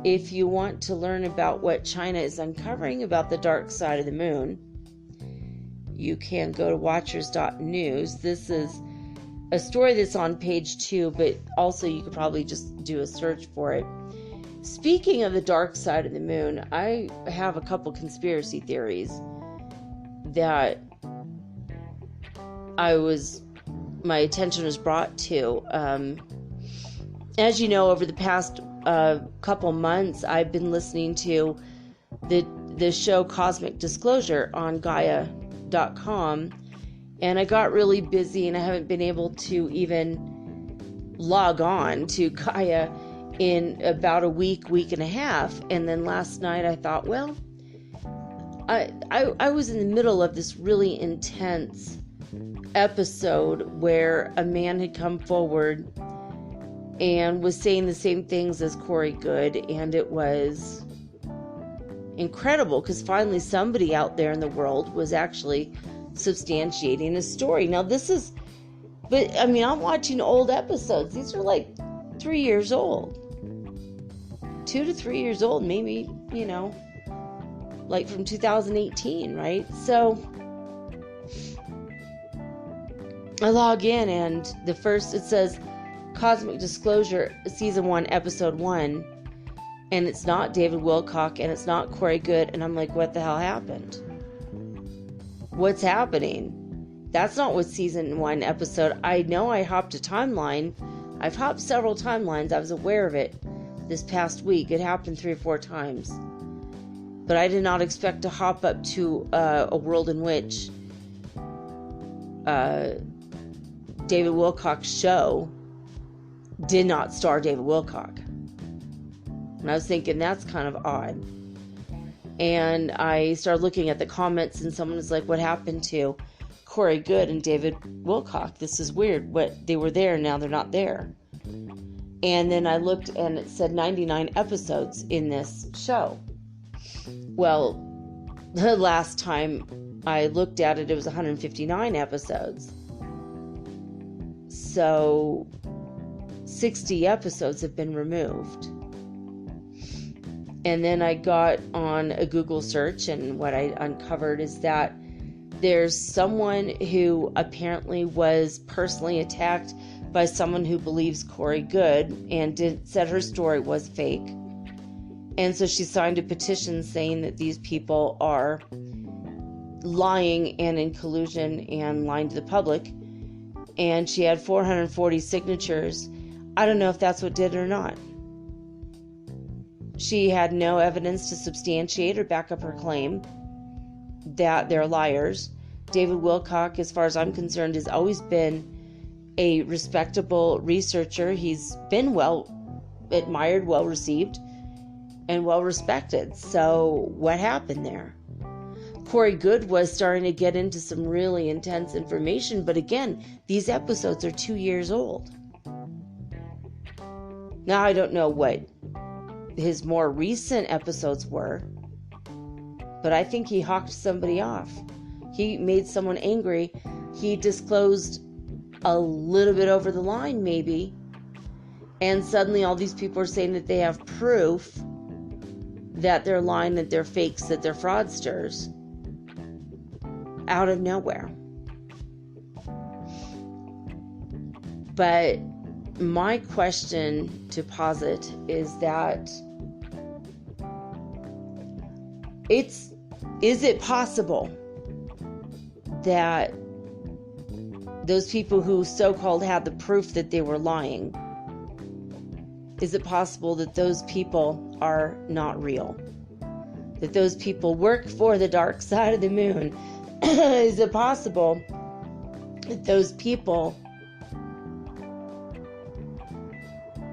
if you want to learn about what China is uncovering about the dark side of the moon, you can go to watchers.news. This is a story that's on page 2, but also you could probably just do a search for it. Speaking of the dark side of the moon, I have a couple conspiracy theories that my attention was brought to. As you know, over the past couple months, I've been listening to the show Cosmic Disclosure on Gaia.com, and I got really busy and I haven't been able to even log on to Gaia in about a week and a half. And then last night I thought, well, I was in the middle of this really intense episode where a man had come forward and was saying the same things as Corey Good, and it was incredible because finally somebody out there in the world was actually substantiating a story. Now I'm watching old episodes. These are like 3 years old, 2 to 3 years old, maybe, like from 2018, right? So I log in and it says Cosmic Disclosure Season 1, Episode 1, and it's not David Wilcock and it's not Corey Good, and I'm like, what the hell happened? What's happening? That's not what Season 1 episode. I know I hopped a timeline. I've hopped several timelines. I was aware of it this past week. It happened 3 or 4 times. But I did not expect to hop up to a world in which David Wilcock's show did not star David Wilcock. And I was thinking, that's kind of odd. And I started looking at the comments, and someone was like, what happened to Corey Good and David Wilcock? This is weird. They were there, now they're not there. And then I looked, and it said 99 episodes in this show. Well, the last time I looked at it, it was 159 episodes. So 60 episodes have been removed. And then I got on a Google search, and what I uncovered is that there's someone who apparently was personally attacked by someone who believes Corey Good and said her story was fake. And so she signed a petition saying that these people are lying and in collusion and lying to the public. And she had 440 signatures. I don't know if that's what did it or not. She had no evidence to substantiate or back up her claim that they're liars. David Wilcock, as far as I'm concerned, has always been a respectable researcher. He's been well admired, well received, and well respected. So what happened there? Corey Good was starting to get into some really intense information, but again, these episodes are 2 years old. Now, I don't know what his more recent episodes were, but I think he hawked somebody off. He made someone angry. He disclosed a little bit over the line, maybe. And suddenly all these people are saying that they have proof that they're lying, that they're fakes, that they're fraudsters. Out of nowhere. But my question to posit is that is it possible that those people who so-called had the proof that they were lying, is it possible that those people are not real? That those people work for the dark side of the moon? Is it possible that those people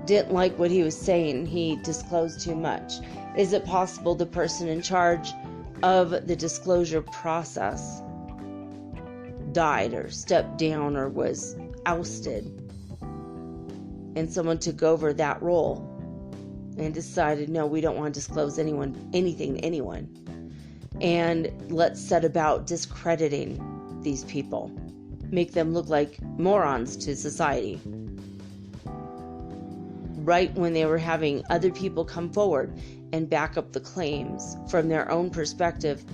didn't like what he was saying? He disclosed too much. Is it possible the person in charge of the disclosure process died or stepped down or was ousted, and someone took over that role and decided, no, we don't want to disclose anything to anyone, and let's set about discrediting these people, make them look like morons to society, right when they were having other people come forward and back up the claims from their own perspective.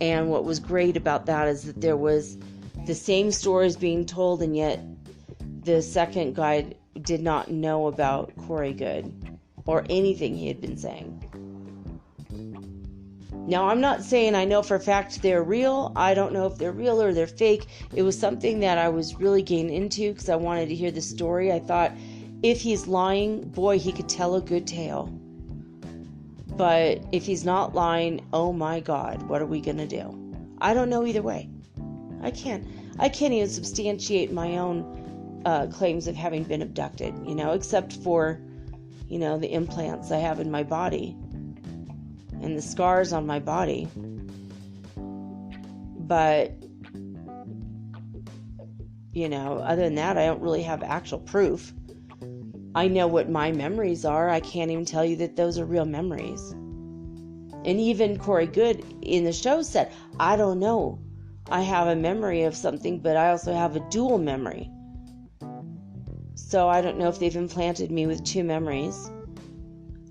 And what was great about that is that there was the same stories being told, and yet the second guy did not know about Corey Good or anything he had been saying. Now, I'm not saying I know for a fact they're real. I don't know if they're real or they're fake. It was something that I was really getting into because I wanted to hear the story. I thought, if he's lying, boy, he could tell a good tale. But if he's not lying, oh my God, what are we going to do? I don't know either way. I can't even substantiate my own claims of having been abducted, except for, the implants I have in my body and the scars on my body. But, other than that, I don't really have actual proof. I know what my memories are. I can't even tell you that those are real memories. And even Corey Good in the show said, I don't know. I have a memory of something, but I also have a dual memory. So I don't know if they've implanted me with two memories,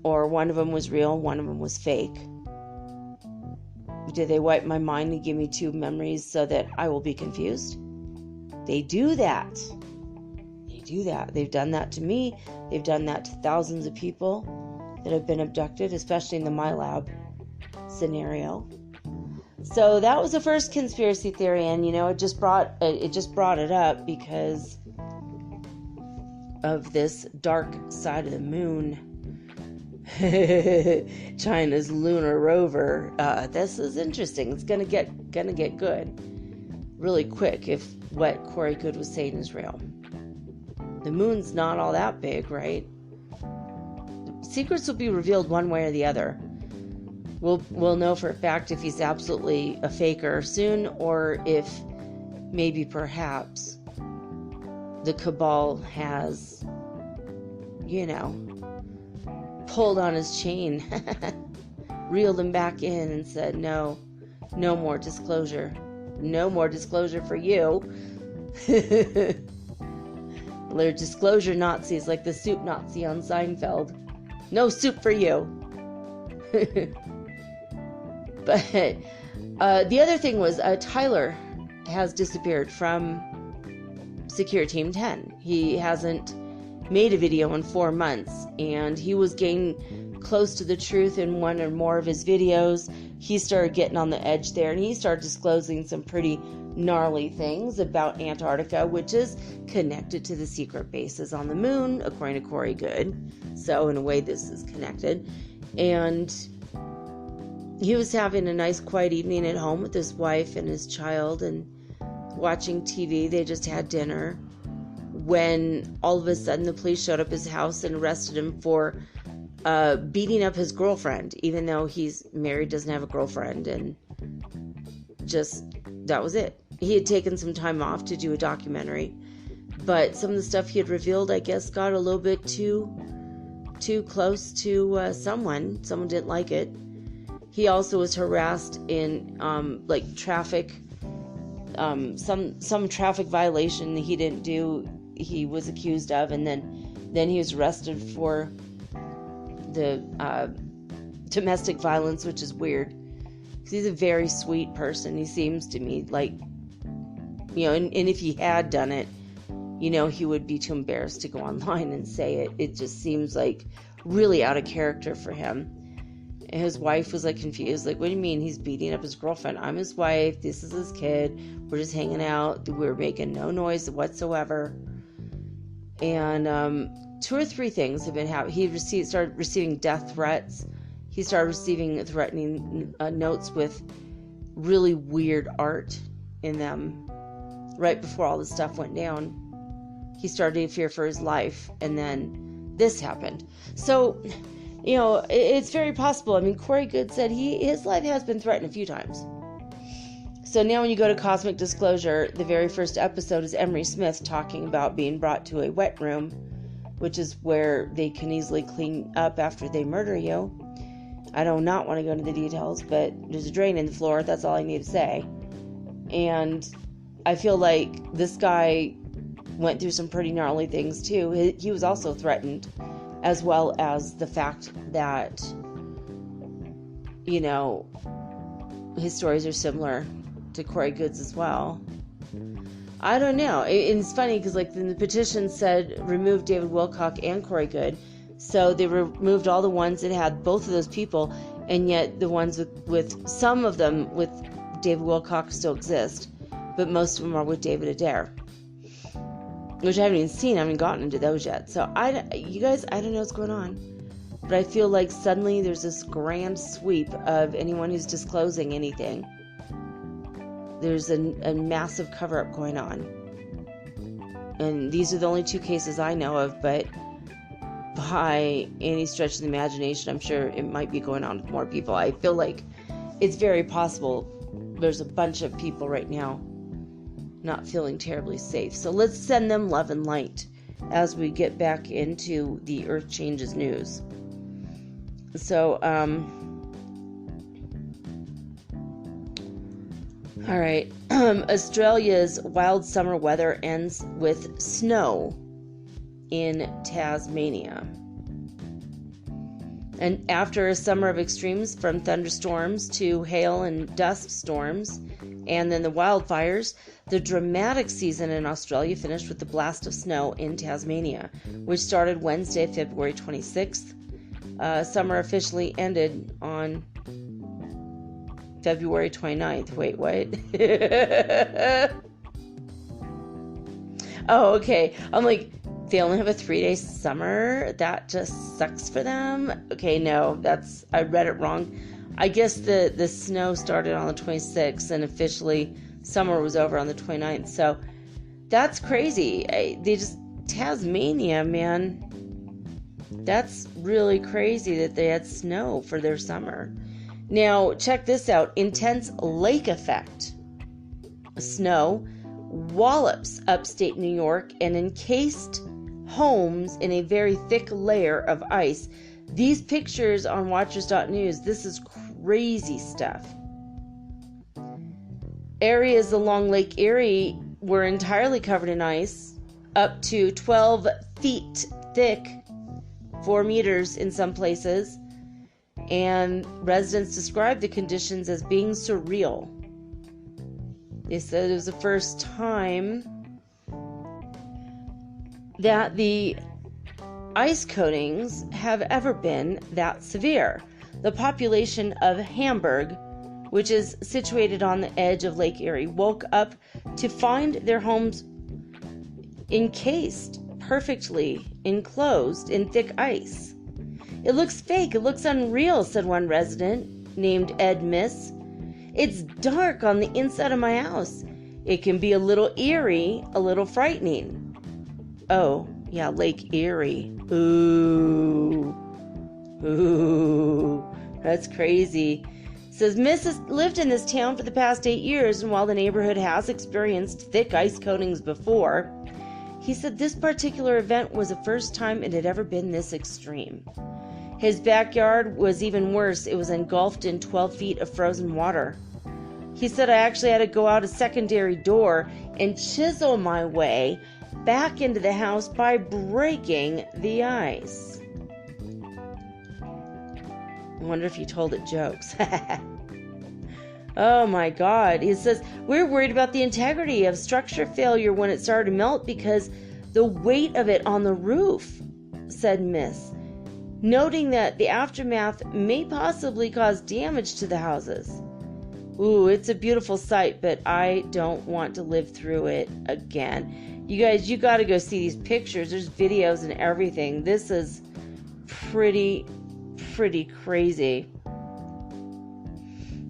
or one of them was real, one of them was fake. Did they wipe my mind and give me two memories so that I will be confused? They do that. They've done that to me. They've done that to thousands of people that have been abducted, especially in the MyLab scenario. So that was the first conspiracy theory, and it just brought it up because of this dark side of the moon. China's lunar rover. This is interesting. It's gonna get good really quick if what Corey Good was saying is real. The moon's not all that big, right? Secrets will be revealed one way or the other. We'll know for a fact if he's absolutely a faker soon, or if maybe perhaps the cabal has, pulled on his chain, reeled him back in and said, no more disclosure. No more disclosure for you. They're disclosure Nazis, like the soup Nazi on Seinfeld. No soup for you. But the other thing was Tyler has disappeared from Secure Team 10. He hasn't made a video in 4 months, and he was getting close to the truth in one or more of his videos. He started getting on the edge there, and he started disclosing some pretty gnarly things about Antarctica, which is connected to the secret bases on the moon, according to Corey Good. So in a way, this is connected. And he was having a nice quiet evening at home with his wife and his child and watching TV. They just had dinner when all of a sudden the police showed up at his house and arrested him for beating up his girlfriend, even though he's married, doesn't have a girlfriend, and just that was it. He had taken some time off to do a documentary, but some of the stuff he had revealed, I guess, got a little bit too too close to someone didn't like it. He also was harassed in like traffic, some traffic violation he didn't do, he was accused of, and then he was arrested for the domestic violence, which is weird. He's a very sweet person. He seems to me like, and if he had done it, he would be too embarrassed to go online and say it. It just seems like really out of character for him. And his wife was like confused, like, what do you mean he's beating up his girlfriend? I'm his wife. This is his kid. We're just hanging out. We're making no noise whatsoever. And 2 or 3 things have been happening. He started receiving death threats. He started receiving threatening notes with really weird art in them right before all this stuff went down. He started to fear for his life, and then this happened. So, it's very possible. I mean, Corey Good said his life has been threatened a few times. So now when you go to Cosmic Disclosure, the very first episode is Emery Smith talking about being brought to a wet room, which is where they can easily clean up after they murder you. I do not want to go into the details, but there's a drain in the floor. That's all I need to say. And I feel like this guy went through some pretty gnarly things too. He was also threatened, as well as the fact that, his stories are similar to Corey Good's as well. I don't know. It's funny because the petition said remove David Wilcock and Corey Good. So they removed all the ones that had both of those people, and yet the ones with some of them with David Wilcock still exist, but most of them are with David Adair, which I haven't even seen. I haven't gotten into those yet. So you guys, I don't know what's going on, but I feel like suddenly there's this grand sweep of anyone who's disclosing anything. There's a massive cover-up going on, and these are the only 2 cases I know of, but by any stretch of the imagination, I'm sure it might be going on with more people. I feel like it's very possible there's a bunch of people right now not feeling terribly safe. So let's send them love and light as we get back into the Earth Changes news. So, all right. Australia's wild summer weather ends with snow in Tasmania. And after a summer of extremes, from thunderstorms to hail and dust storms, and then the wildfires, the dramatic season in Australia finished with the blast of snow in Tasmania, which started Wednesday, February 26th. Summer officially ended on February 29th. Wait, what? Oh, okay. I'm like, they only have a 3-day summer? That just sucks for them? Okay, no, I read it wrong. I guess the snow started on the 26th, and officially summer was over on the 29th. So that's crazy. Tasmania, man. That's really crazy that they had snow for their summer. Now, check this out. Intense lake effect. Snow wallops upstate New York and encased homes in a very thick layer of ice. These pictures on Watchers.news, this is crazy stuff. Areas along Lake Erie were entirely covered in ice, up to 12 feet thick, 4 meters in some places, and residents described the conditions as being surreal. They said it was the first time that the ice coatings have ever been that severe. The population of Hamburg, which is situated on the edge of Lake Erie, woke up to find their homes encased, perfectly enclosed in thick ice. It looks fake, it looks unreal, said one resident named Ed Miss. It's dark on the inside of my house. It can be a little eerie, a little frightening. Oh, yeah, Lake Erie. Ooh, that's crazy. It says Miss has lived in this town for the past 8 years, and while the neighborhood has experienced thick ice coatings before, He said this particular event was the first time it had ever been this extreme. His backyard was even worse. It was engulfed in 12 feet of frozen water. He said, I actually had to go out a secondary door and chisel my way back into the house by breaking the ice. I wonder if he told it jokes. Oh my God. He says, we're worried about the integrity of structure failure when it started to melt because the weight of it on the roof, said Miss, noting that the aftermath may possibly cause damage to the houses. Ooh, it's a beautiful sight, but I don't want to live through it again. You guys, you got to go see these pictures. There's videos and everything. This is pretty crazy.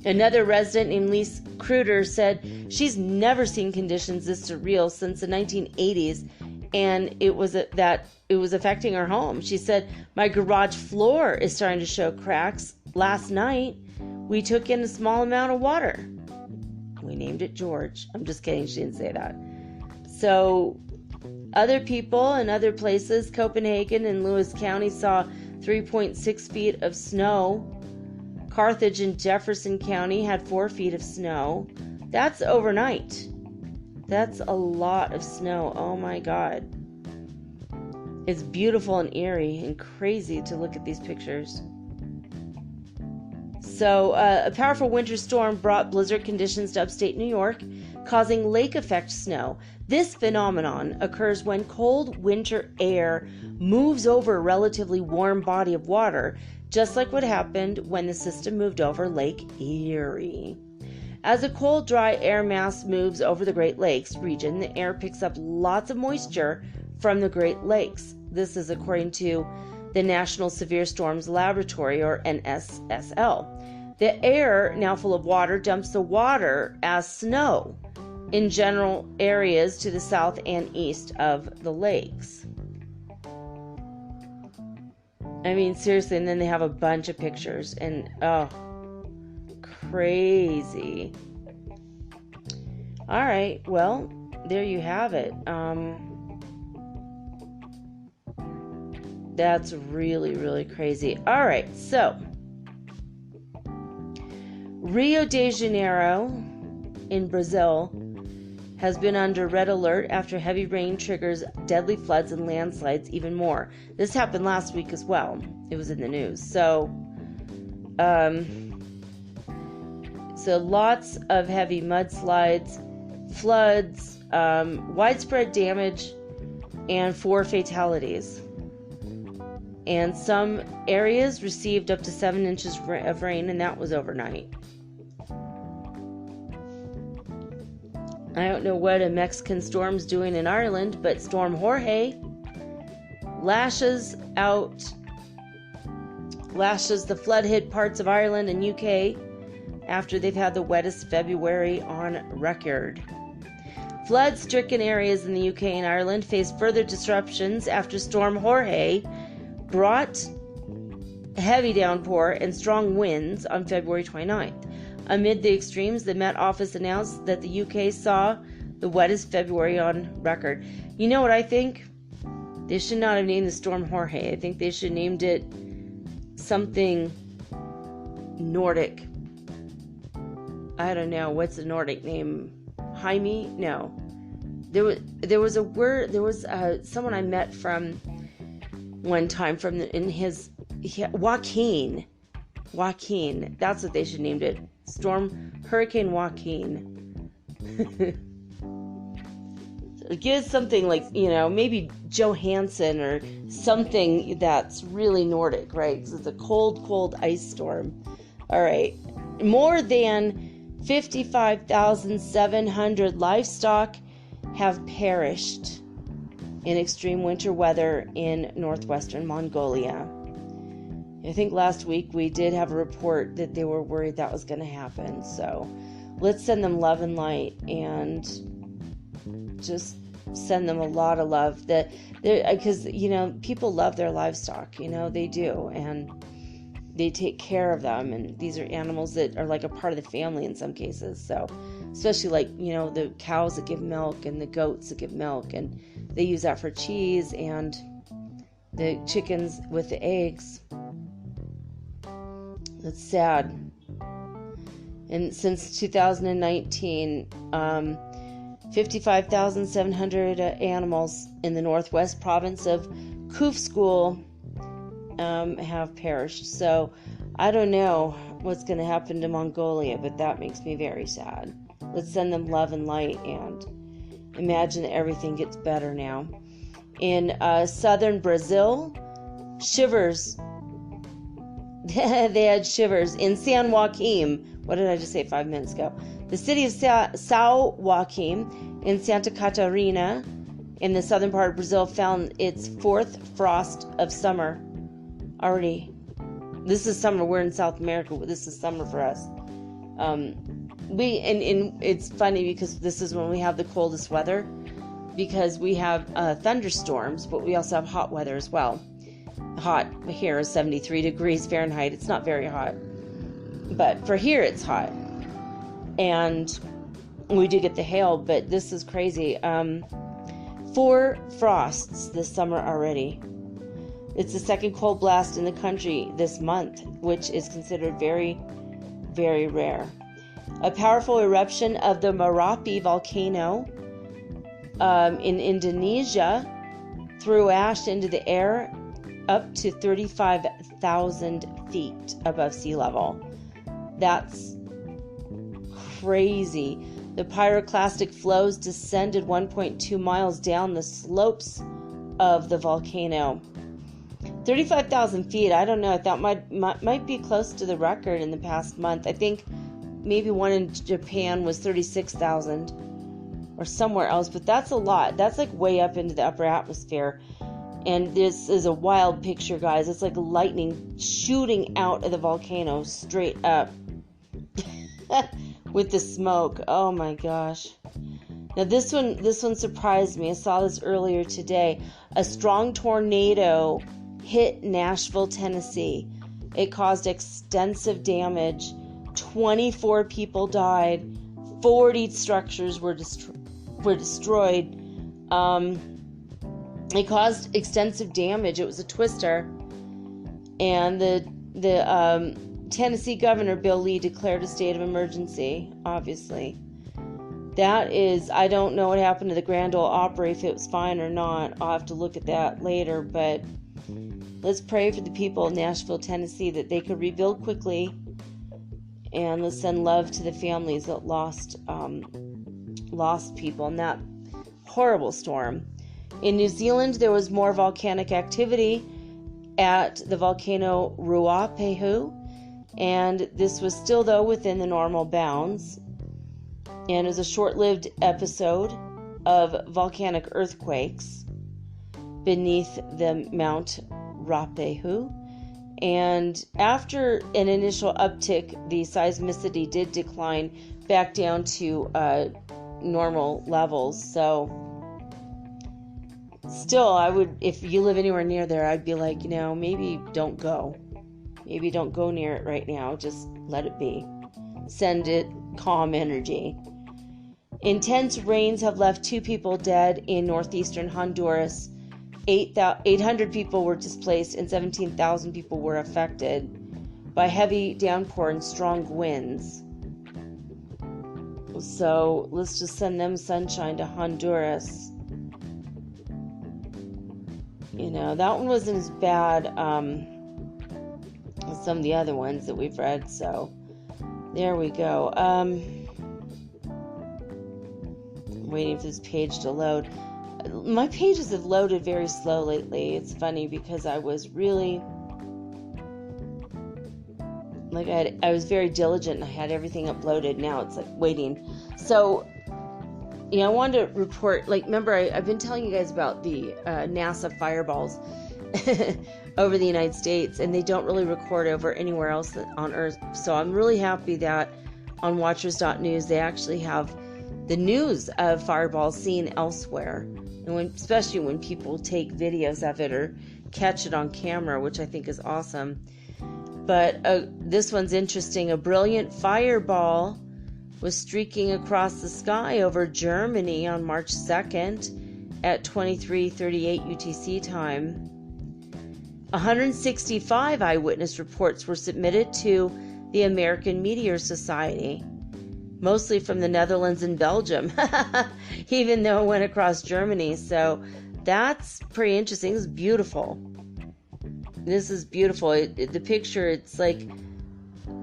Another resident named Lise Kruder said she's never seen conditions this surreal since the 1980s, and it was affecting her home. She said, my garage floor is starting to show cracks. Last night, we took in a small amount of water. We named it George. I'm just kidding. She didn't say that. So other people in other places, Copenhagen and Lewis County, saw 3.6 feet of snow. Carthage and Jefferson County had 4 feet of snow. That's overnight. That's a lot of snow. Oh my God. It's beautiful and eerie and crazy to look at these pictures. So, a powerful winter storm brought blizzard conditions to upstate New York, causing lake effect snow. This phenomenon occurs when cold winter air moves over a relatively warm body of water, just like what happened when the system moved over Lake Erie. As a cold, dry air mass moves over the Great Lakes region, the air picks up lots of moisture from the Great Lakes. This is according to the National Severe Storms Laboratory, or NSSL. The air, now full of water, dumps the water as snow in general areas to the south and east of the lakes. I mean, seriously, and then they have a bunch of pictures, and oh, crazy. All right, well, there you have it. That's really crazy. All right, so Rio de Janeiro in Brazil has been under red alert after heavy rain triggers deadly floods and landslides even more. This happened last week as well. It was in the news. So lots of heavy mudslides, floods, widespread damage, and 4 fatalities. And some areas received up to 7 inches of rain, and that was overnight. I don't know what a Mexican storm's doing in Ireland, but Storm Jorge lashes the flood-hit parts of Ireland and UK after they've had the wettest February on record. Flood-stricken areas in the UK and Ireland face further disruptions after Storm Jorge brought heavy downpour and strong winds on February 29th. Amid the extremes, the Met Office announced that the UK saw the wettest February on record. You know what I think? They should not have named the storm Jorge. I think they should have named it something Nordic. I don't know. What's the Nordic name? Jaime? No. There was a word. There was someone I met from one time Joaquin. Joaquin. That's what they should have named it. Hurricane Joaquin. Give something like, maybe Johansson or something that's really Nordic, right? Because it's a cold ice storm. All right. More than 55,700 livestock have perished in extreme winter weather in northwestern Mongolia. I think last week we did have a report that they were worried that was going to happen. So let's send them love and light and just send them a lot of love. Because, people love their livestock, they do. And they take care of them. And these are animals that are like a part of the family in some cases. So especially like, the cows that give milk and the goats that give milk, and they use that for cheese, and the chickens with the eggs. That's sad. And since 2019, 55,700 animals in the northwest province of Kufskool have perished. So I don't know what's going to happen to Mongolia, but that makes me very sad. Let's send them love and light and imagine that everything gets better now. In southern Brazil, shivers. They had shivers in San Joaquim. What did I just say 5 minutes ago? The city of São Joaquim in Santa Catarina in the southern part of Brazil found its fourth frost of summer already. This is summer. We're in South America. This is summer for us. It's funny because this is when we have the coldest weather, because we have thunderstorms, but we also have hot weather as well. Hot here is 73 degrees Fahrenheit. It's not very hot, but for here it's hot, and we do get the hail, but this is crazy. 4 frosts this summer already. It's the second cold blast in the country this month, which is considered very, very rare. A powerful eruption of the Merapi volcano in Indonesia threw ash into the air up to 35,000 feet above sea level. That's crazy. The pyroclastic flows descended 1.2 miles down the slopes of the volcano. 35,000 feet, I don't know if that might be close to the record in the past month. I think maybe one in Japan was 36,000 or somewhere else, but that's a lot. That's like way up into the upper atmosphere. And this is a wild picture, guys. It's like lightning shooting out of the volcano straight up with the smoke. Oh my gosh. Now this one surprised me. I saw this earlier today. A strong tornado hit Nashville, Tennessee. It caused extensive damage. 24 people died. 40 structures were destroyed. It caused extensive damage. It was a twister, and the Tennessee Governor Bill Lee declared a state of emergency. Obviously, that is. I don't know what happened to the Grand Ole Opry, if it was fine or not. I'll have to look at that later. But let's pray for the people of Nashville, Tennessee, that they could rebuild quickly, and let's send love to the families that lost people in that horrible storm. In New Zealand, there was more volcanic activity at the volcano Ruapehu, and this was still, though, within the normal bounds, and it was a short-lived episode of volcanic earthquakes beneath the Mount Ruapehu, and after an initial uptick, the seismicity did decline back down to normal levels. So still, I would, if you live anywhere near there, I'd be like, maybe don't go. Maybe don't go near it right now. Just let it be. Send it calm energy. Intense rains have left 2 people dead in northeastern Honduras. 800 people were displaced and 17,000 people were affected by heavy downpour and strong winds. So let's just send them sunshine to Honduras. That one wasn't as bad as some of the other ones that we've read. So there we go. I'm waiting for this page to load. My pages have loaded very slow lately. It's funny because I was really I was very diligent and I had everything uploaded. Now it's waiting. So I wanted to report, remember I've been telling you guys about the NASA fireballs over the United States, and they don't really record over anywhere else on Earth. So I'm really happy that on Watchers.news they actually have the news of fireballs seen elsewhere, and especially when people take videos of it or catch it on camera, which I think is awesome. But this one's interesting. A brilliant fireball was streaking across the sky over Germany on March 2nd at 23:38 UTC time. 165 eyewitness reports were submitted to the American Meteor Society, mostly from the Netherlands and Belgium, even though it went across Germany. So that's pretty interesting. This is beautiful. This is beautiful. The picture, it's like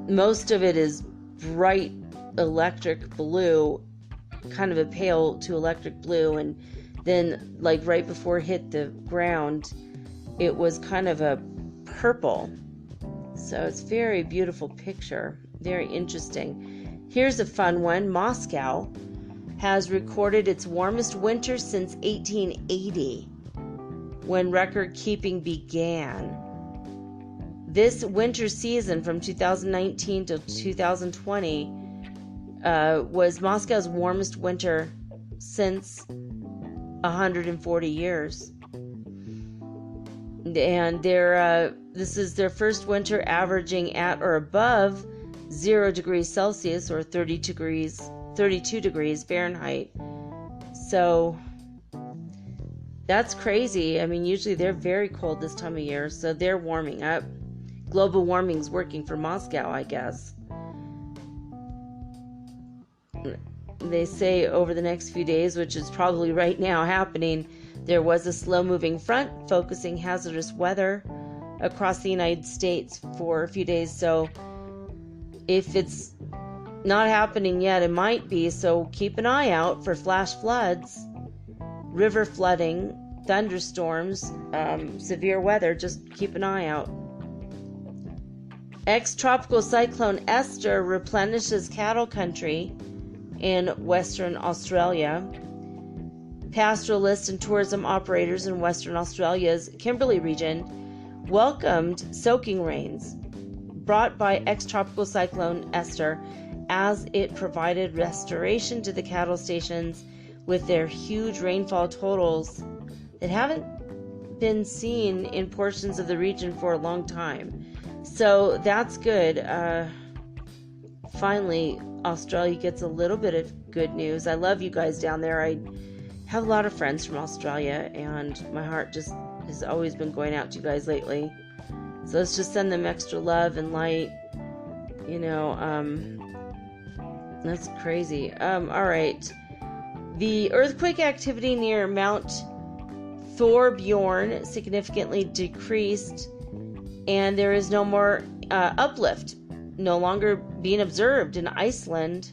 most of it is bright electric blue, kind of a pale to electric blue, and then like right before it hit the ground, it was kind of a purple. So it's a very beautiful picture, very interesting. Here's a fun one. Moscow has recorded its warmest winter since 1880, when record keeping began. This winter season from 2019 to 2020 was Moscow's warmest winter since 140 years. And this is their first winter averaging at or above 0 degrees Celsius or 32 degrees Fahrenheit. So that's crazy. I mean, usually they're very cold this time of year, so they're warming up. Global warming's working for Moscow, I guess. They say over the next few days, which is probably right now happening, there was a slow-moving front focusing hazardous weather across the United States for a few days. So if it's not happening yet, it might be. So keep an eye out for flash floods, river flooding, thunderstorms, severe weather. Just keep an eye out. Ex-tropical cyclone Esther replenishes cattle country in Western Australia. Pastoralists and tourism operators in Western Australia's Kimberley region welcomed soaking rains brought by ex-tropical cyclone Esther as it provided restoration to the cattle stations with their huge rainfall totals that haven't been seen in portions of the region for a long time. So that's good. Finally, Australia gets a little bit of good news. I love you guys down there. I have a lot of friends from Australia, and my heart just has always been going out to you guys lately. So let's just send them extra love and light. That's crazy. All right. The earthquake activity near Mount Thorbjorn significantly decreased, and there is no more uplift, no longer being observed in Iceland.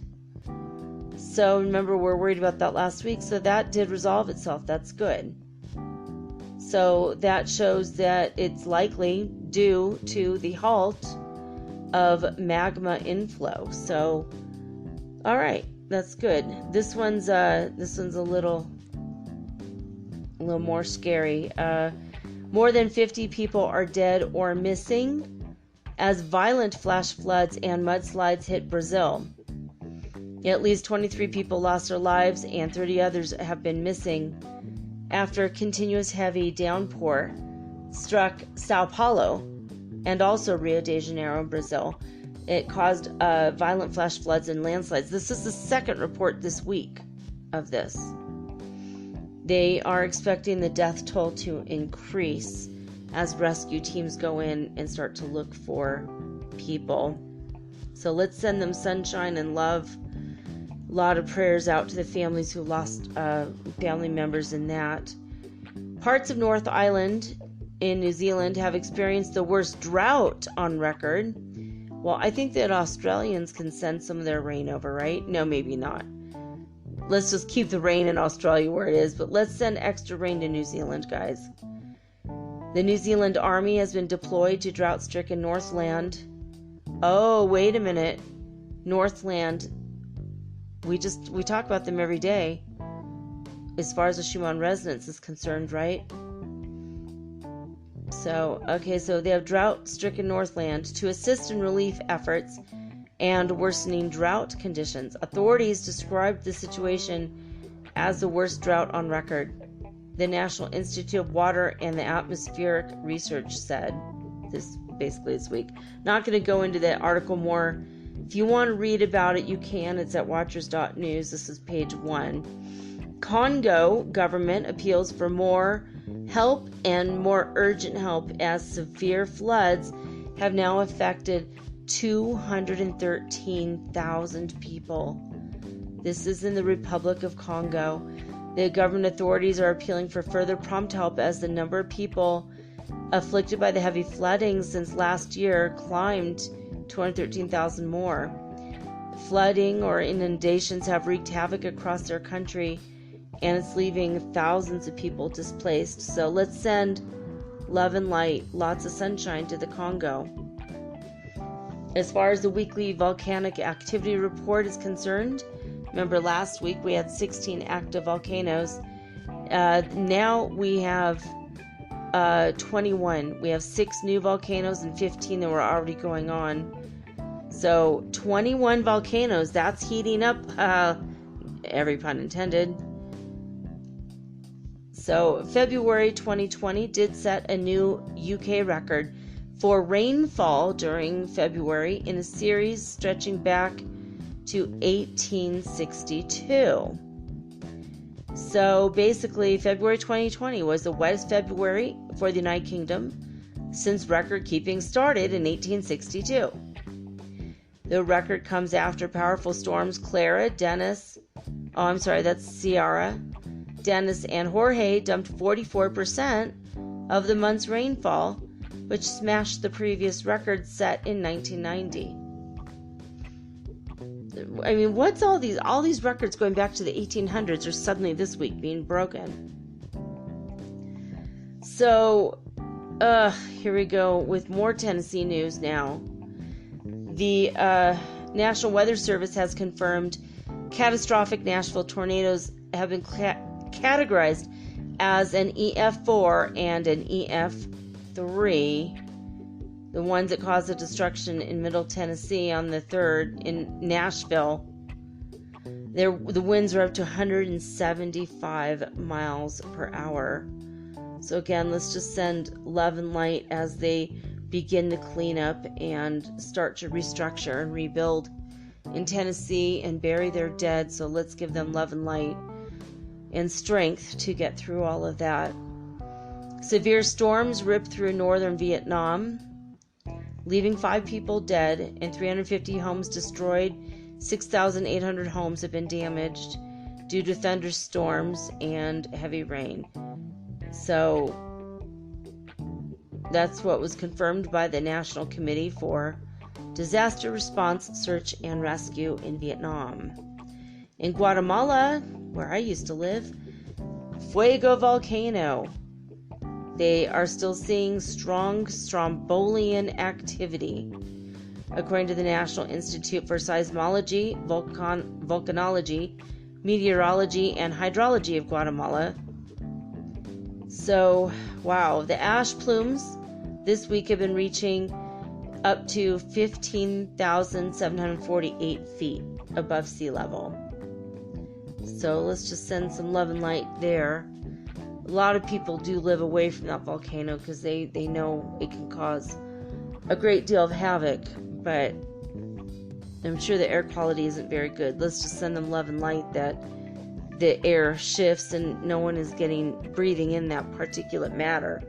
So remember, we're worried about that last week. So that did resolve itself. That's good. So that shows that it's likely due to the halt of magma inflow. So, all right, that's good. This one's a little more scary. More than 50 people are dead or missing as violent flash floods and mudslides hit Brazil. At least 23 people lost their lives and 30 others have been missing after a continuous heavy downpour struck Sao Paulo and also Rio de Janeiro, Brazil. It caused violent flash floods and landslides. This is the second report this week of this. They are expecting the death toll to increase as rescue teams go in and start to look for people. So let's send them sunshine and love. A lot of prayers out to the families who lost family members in that. Parts of North Island in New Zealand have experienced the worst drought on record. Well, I think that Australians can send some of their rain over, right? No, maybe not. Let's just keep the rain in Australia where it is, but let's send extra rain to New Zealand, guys. The New Zealand Army has been deployed to drought-stricken Northland. Oh, wait a minute. Northland. We talk about them every day as far as the Schumann Resonance is concerned, right? So they have drought-stricken Northland to assist in relief efforts and worsening drought conditions. Authorities described the situation as the worst drought on record. The National Institute of Water and the Atmospheric Research said this week. Not going to go into that article more If you want to read about it, you can. It's at watchers.news. This is page 1. Congo government appeals for more help and more urgent help as severe floods have now affected 213,000 people. This is in the Republic of Congo. The government authorities are appealing for further prompt help as the number of people afflicted by the heavy flooding since last year climbed 213,000 more. Flooding or inundations have wreaked havoc across their country, and it's leaving thousands of people displaced. So let's send love and light, lots of sunshine to the Congo. As far as the weekly volcanic activity report is concerned, remember last week we had 16 active volcanoes. Now we have 21. We have 6 new volcanoes and 15 that were already going on. So 21 volcanoes, that's heating up, every pun intended. So February 2020 did set a new UK record for rainfall during February in a series stretching back to 1862. So basically, February 2020 was the wettest February for the United Kingdom since record keeping started in 1862. The record comes after powerful storms Ciara, Dennis, and Jorge dumped 44% of the month's rainfall, which smashed the previous record set in 1990. I mean, what's all these records going back to the 1800s are suddenly this week being broken? So, here we go with more Tennessee news now. The National Weather Service has confirmed catastrophic Nashville tornadoes have been categorized as an EF4 and an EF3. The ones that caused the destruction in Middle Tennessee on the 3rd in Nashville. The winds are up to 175 miles per hour. So again, let's just send love and light as they begin to clean up and start to restructure and rebuild in Tennessee and bury their dead. So let's give them love and light and strength to get through all of that. Severe storms ripped through northern Vietnam, leaving 5 people dead and 350 homes destroyed. 6,800 homes have been damaged due to thunderstorms and heavy rain. So that's what was confirmed by the National Committee for Disaster Response, Search, and Rescue in Vietnam. In Guatemala, where I used to live, Fuego volcano. They are still seeing strong Strombolian activity. According to the National Institute for Seismology, Volcanology, Meteorology, and Hydrology of Guatemala. So, wow, the ash plumes this week have been reaching up to 15,748 feet above sea level. So let's just send some love and light there. A lot of people do live away from that volcano because they know it can cause a great deal of havoc, but I'm sure the air quality isn't very good. Let's just send them love and light that the air shifts and no one is breathing in that particulate matter.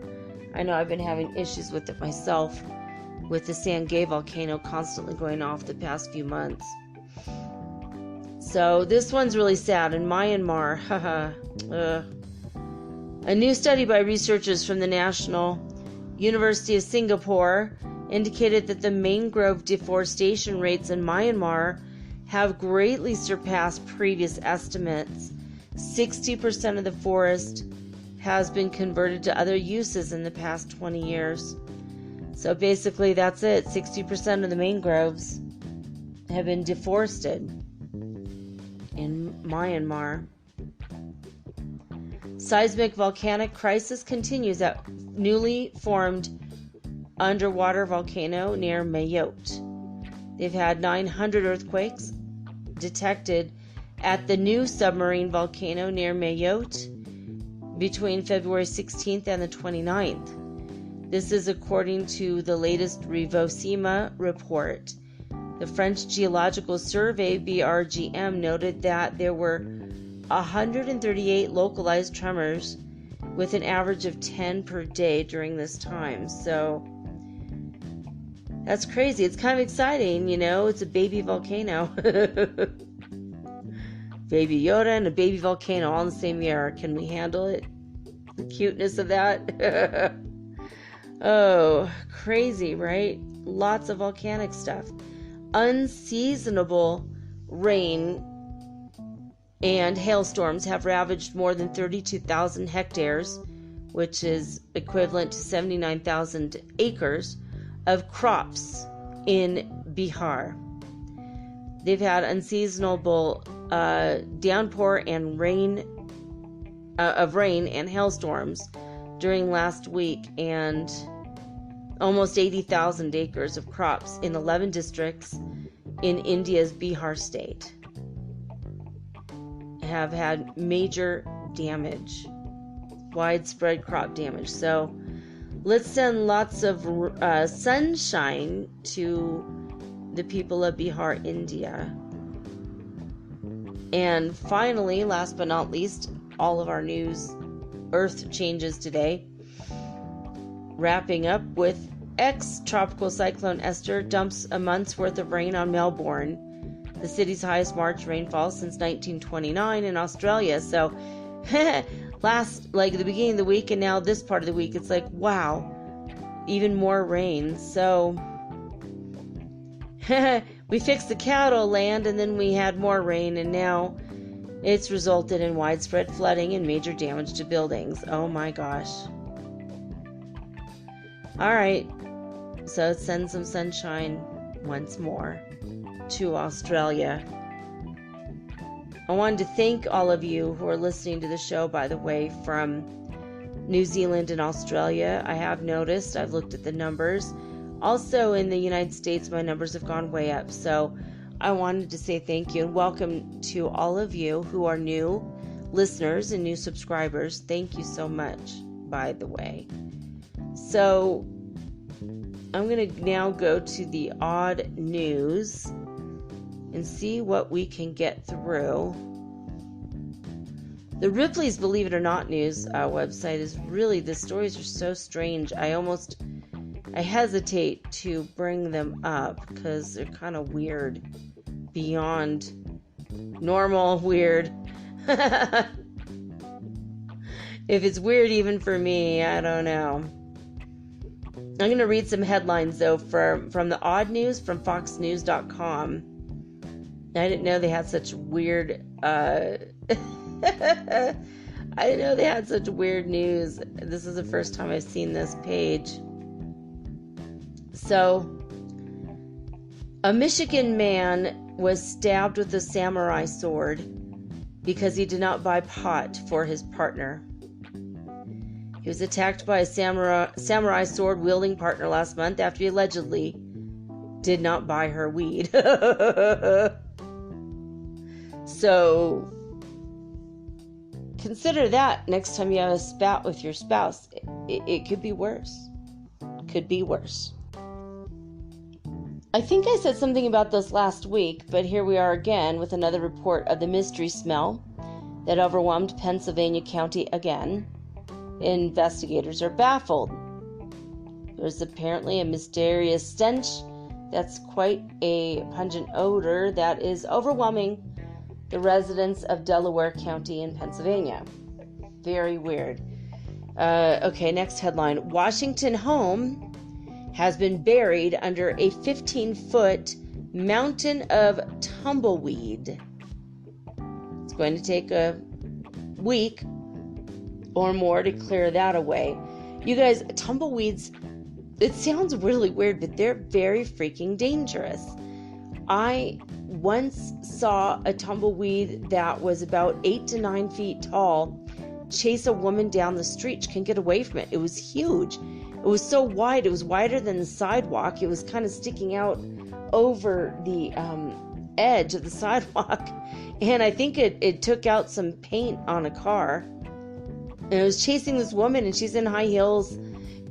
I know I've been having issues with it myself, with the Sangay volcano constantly going off the past few months. So this one's really sad. In Myanmar, a new study by researchers from the National University of Singapore indicated that the mangrove deforestation rates in Myanmar have greatly surpassed previous estimates. 60% of the forest has been converted to other uses in the past 20 years. So basically that's it. 60% of the mangroves have been deforested in Myanmar. Seismic volcanic crisis continues at newly formed underwater volcano near Mayotte. They've had 900 earthquakes detected at the new submarine volcano near Mayotte between February 16th and the 29th. This is according to the latest Rivosima report. The French Geological Survey, BRGM, noted that there were 138 localized tremors with an average of 10 per day during this time. So that's crazy. It's kind of exciting, It's a baby volcano. Baby Yoda and a baby volcano all in the same year. Can we handle it? The cuteness of that. Oh, crazy, right? Lots of volcanic stuff. Unseasonable rain and hailstorms have ravaged more than 32,000 hectares, which is equivalent to 79,000 acres of crops in Bihar. They've had unseasonable downpour and rain and hailstorms during last week, and almost 80,000 acres of crops in 11 districts in India's Bihar state have had major damage, widespread crop damage. So let's send lots of sunshine to the people of Bihar, India. And finally, last but not least, all of our news, earth changes today. Wrapping up with ex-tropical cyclone Esther dumps a month's worth of rain on Melbourne, the city's highest March rainfall since 1929 in Australia. So the beginning of the week and now this part of the week, it's like, wow, even more rain. So we fixed the cattle land and then we had more rain, and now it's resulted in widespread flooding and major damage to buildings. Oh my gosh. All right, so send some sunshine once more to Australia. I wanted to thank all of you who are listening to the show, by the way, from New Zealand and Australia. I have noticed, I've looked at the numbers. Also in the United States, my numbers have gone way up. So I wanted to say thank you and welcome to all of you who are new listeners and new subscribers. Thank you so much, by the way. So I'm going to now go to the odd news and see what we can get through. The Ripley's Believe It or Not news website is really, the stories are so strange. I hesitate to bring them up because they're kind of weird, beyond normal weird. If it's weird even for me, I don't know. I'm going to read some headlines, though, from the odd news from foxnews.com. I didn't know they had such weird... I didn't know they had such weird news. This is the first time I've seen this page. So, a Michigan man was stabbed with a samurai sword because he did not buy pot for his partner. He was attacked by a samurai sword-wielding partner last month after he allegedly did not buy her weed. So, consider that next time you have a spat with your spouse. It could be worse. Could be worse. I think I said something about this last week, but here we are again with another report of the mystery smell that overwhelmed Pennsylvania County again. Investigators are baffled. There's apparently a mysterious stench that's quite a pungent odor that is overwhelming the residents of Delaware County in Pennsylvania. Very weird. Okay, next headline. Washington home has been buried under a 15-foot mountain of tumbleweed. It's going to take a week or more to clear that away. You guys, tumbleweeds, it sounds really weird, but they're very freaking dangerous. I once saw a tumbleweed that was about 8 to 9 feet tall chase a woman down the street. She couldn't get away from it. It was huge. It was so wide. It was wider than the sidewalk. It was kind of sticking out over the edge of the sidewalk. And I think it took out some paint on a car. And it was chasing this woman, and she's in high heels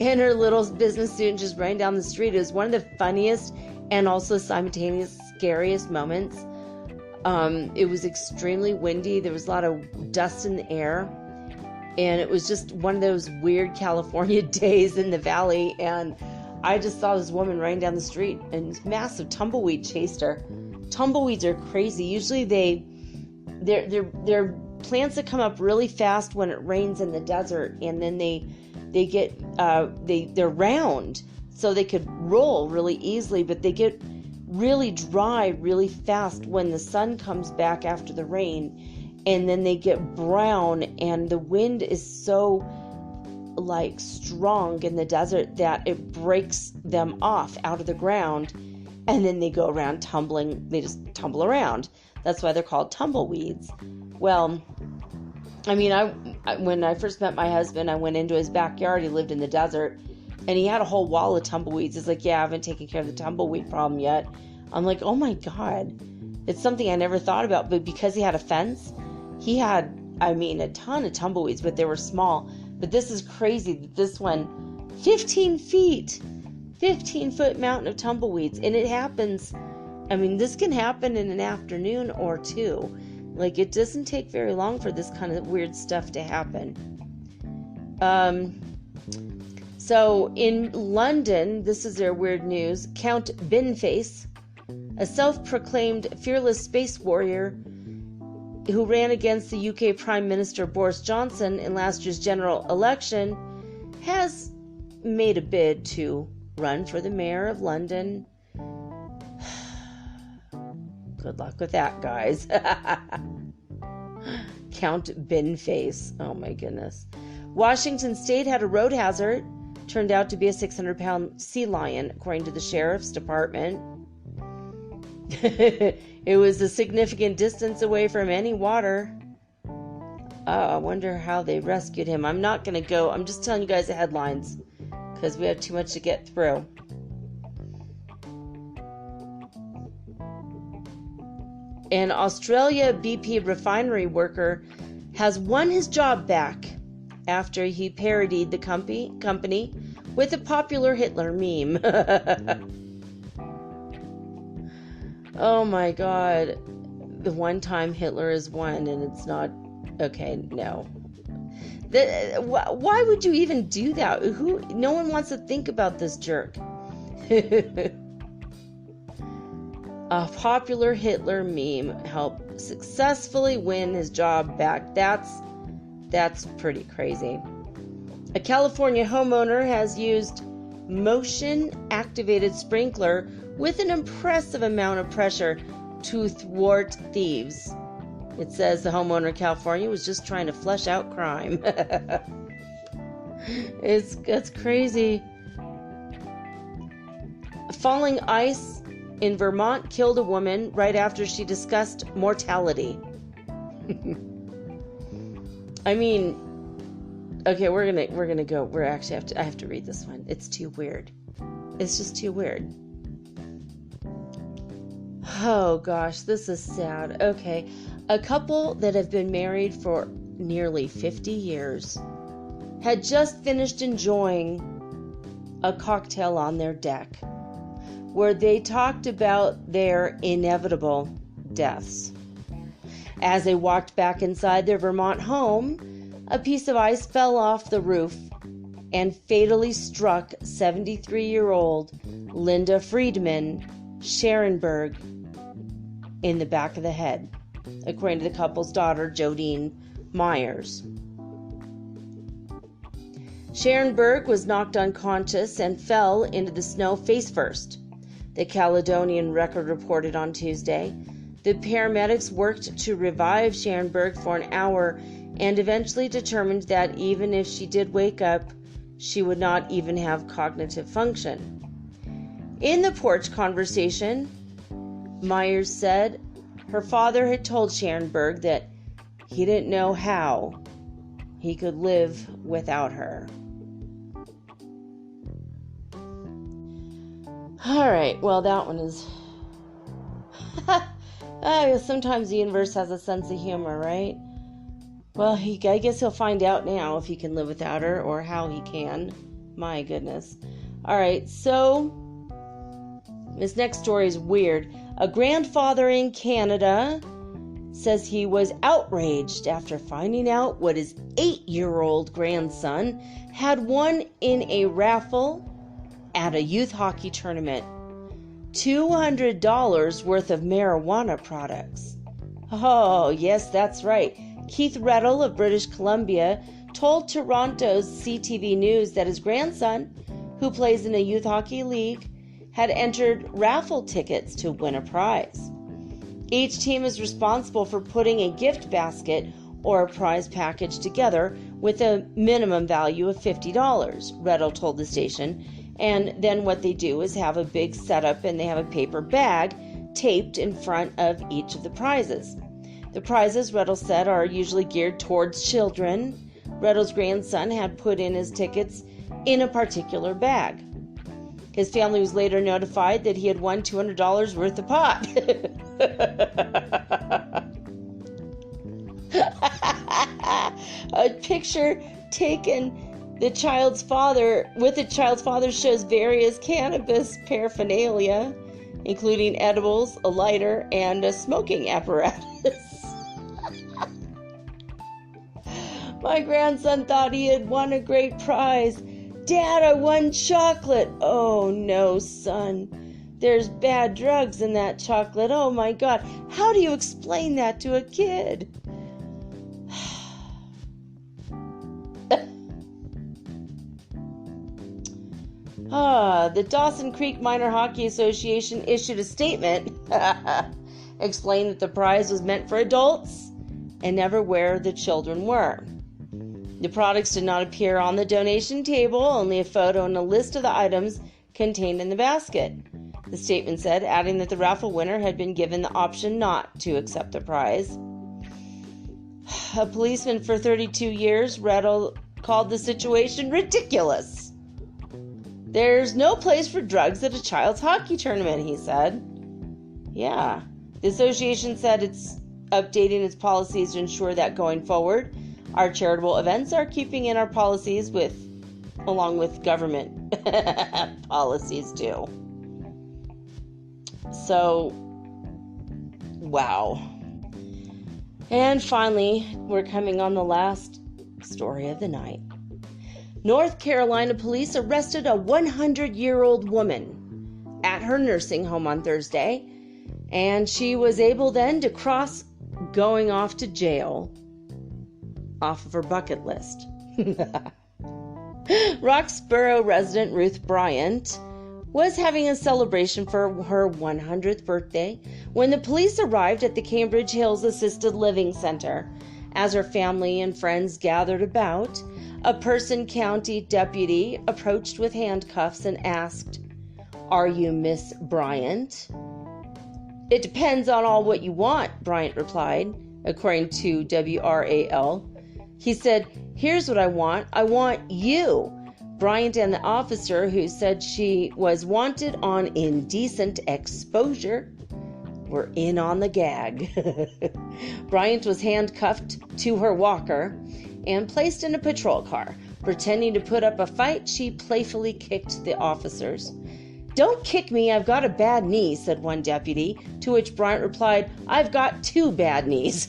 and her little business suit and just ran down the street. It was one of the funniest and also simultaneous scariest moments. It was extremely windy. There was a lot of dust in the air. And it was just one of those weird California days in the valley. And I just saw this woman running down the street and massive tumbleweed chased her. Tumbleweeds are crazy. Usually they're plants that come up really fast when it rains in the desert, and then they're round, so they could roll really easily, but they get really dry really fast when the sun comes back after the rain. And then they get brown, and the wind is so strong in the desert that it breaks them off out of the ground, and then they go around tumbling. They just tumble around. That's why they're called tumbleweeds. Well, I mean, when I first met my husband, I went into his backyard. He lived in the desert, and he had a whole wall of tumbleweeds. It's like, yeah, I haven't taken care of the tumbleweed problem yet. I'm like, oh my God. It's something I never thought about, but because he had a fence, he had, a ton of tumbleweeds, but they were small. But this is crazy that this one, 15 feet, 15-foot mountain of tumbleweeds. And it happens, this can happen in an afternoon or two. It doesn't take very long for this kind of weird stuff to happen. So in London, this is their weird news, Count Binface, a self-proclaimed fearless space warrior who ran against the UK Prime Minister Boris Johnson in last year's general election, has made a bid to run for the mayor of London. Good luck with that, guys. Count Binface. Oh my goodness. Washington State had a road hazard. Turned out to be a 600-pound sea lion, according to the sheriff's department. It was a significant distance away from any water. I wonder how they rescued him. I'm not going to go. I'm just telling you guys the headlines because we have too much to get through. An Australia BP refinery worker has won his job back after he parodied the company with a popular Hitler meme. Oh my God. The one time Hitler is won and it's not... Okay, no. Why would you even do that? No one wants to think about this jerk. A popular Hitler meme helped successfully win his job back. That's pretty crazy. A California homeowner has used motion-activated sprinkler with an impressive amount of pressure to thwart thieves. It says the homeowner in California was just trying to flush out crime. It's crazy. Falling ice in Vermont killed a woman right after she discussed mortality. Okay, we're gonna go. I have to read this one. It's too weird. It's just too weird. Oh gosh, this is sad. Okay, a couple that have been married for nearly 50 years had just finished enjoying a cocktail on their deck where they talked about their inevitable deaths. As they walked back inside their Vermont home, a piece of ice fell off the roof and fatally struck 73-year-old Linda Friedman Scherenberg in the back of the head, according to the couple's daughter, Jodine Myers. Scherenberg was knocked unconscious and fell into the snow face first, the Caledonian Record reported on Tuesday. The paramedics worked to revive Scherenberg for an hour and eventually determined that even if she did wake up, she would not even have cognitive function. In the porch conversation, Myers said her father had told Scherenberg that he didn't know how he could live without her. All right, well, that one is... sometimes the universe has a sense of humor, right? Well, I guess he'll find out now if he can live without her or how he can. My goodness. All right, so This next story is weird. A grandfather in Canada says he was outraged after finding out what his 8-year-old grandson had won in a raffle at a youth hockey tournament. $200 worth of marijuana products. Oh, yes, that's right. Keith Rettle of British Columbia told Toronto's CTV News that his grandson, who plays in a youth hockey league, had entered raffle tickets to win a prize. Each team is responsible for putting a gift basket or a prize package together with a minimum value of $50, Rettle told the station. And then what they do is have a big setup, and they have a paper bag taped in front of each of the prizes. The prizes, Rettle said, are usually geared towards children. Rettle's grandson had put in his tickets in a particular bag. His family was later notified that he had won $200 worth of pot. A picture taken with the child's father shows various cannabis paraphernalia, including edibles, a lighter, and a smoking apparatus. My grandson thought he had won a great prize. Dad, I won chocolate. Oh no, son. There's bad drugs in that chocolate. Oh my God. How do you explain that to a kid? The Dawson Creek Minor Hockey Association issued a statement explaining that the prize was meant for adults and never where the children were. The products did not appear on the donation table, only a photo and a list of the items contained in the basket. The statement said, adding that the raffle winner had been given the option not to accept the prize. A policeman for 32 years, Rettle called the situation ridiculous. There's no place for drugs at a child's hockey tournament, he said. Yeah. The association said it's updating its policies to ensure that going forward, our charitable events are keeping in our policies along with government policies too. So, wow. And finally, we're coming on the last story of the night. North Carolina police arrested a 100-year-old woman at her nursing home on Thursday, and she was able then to cross going off to jail off of her bucket list. Roxborough resident Ruth Bryant was having a celebration for her 100th birthday when the police arrived at the Cambridge Hills Assisted Living Center. As her family and friends gathered about, a Person County deputy approached with handcuffs and asked, "Are you Miss Bryant?" "It depends on all what you want," Bryant replied, according to WRAL. He said, "Here's what I want. I want you." Bryant and the officer, who said she was wanted on indecent exposure, were in on the gag. Bryant was handcuffed to her walker and placed in a patrol car. Pretending to put up a fight, she playfully kicked the officers. "Don't kick me, I've got a bad knee," said one deputy, to which Bryant replied, "I've got 2 bad knees."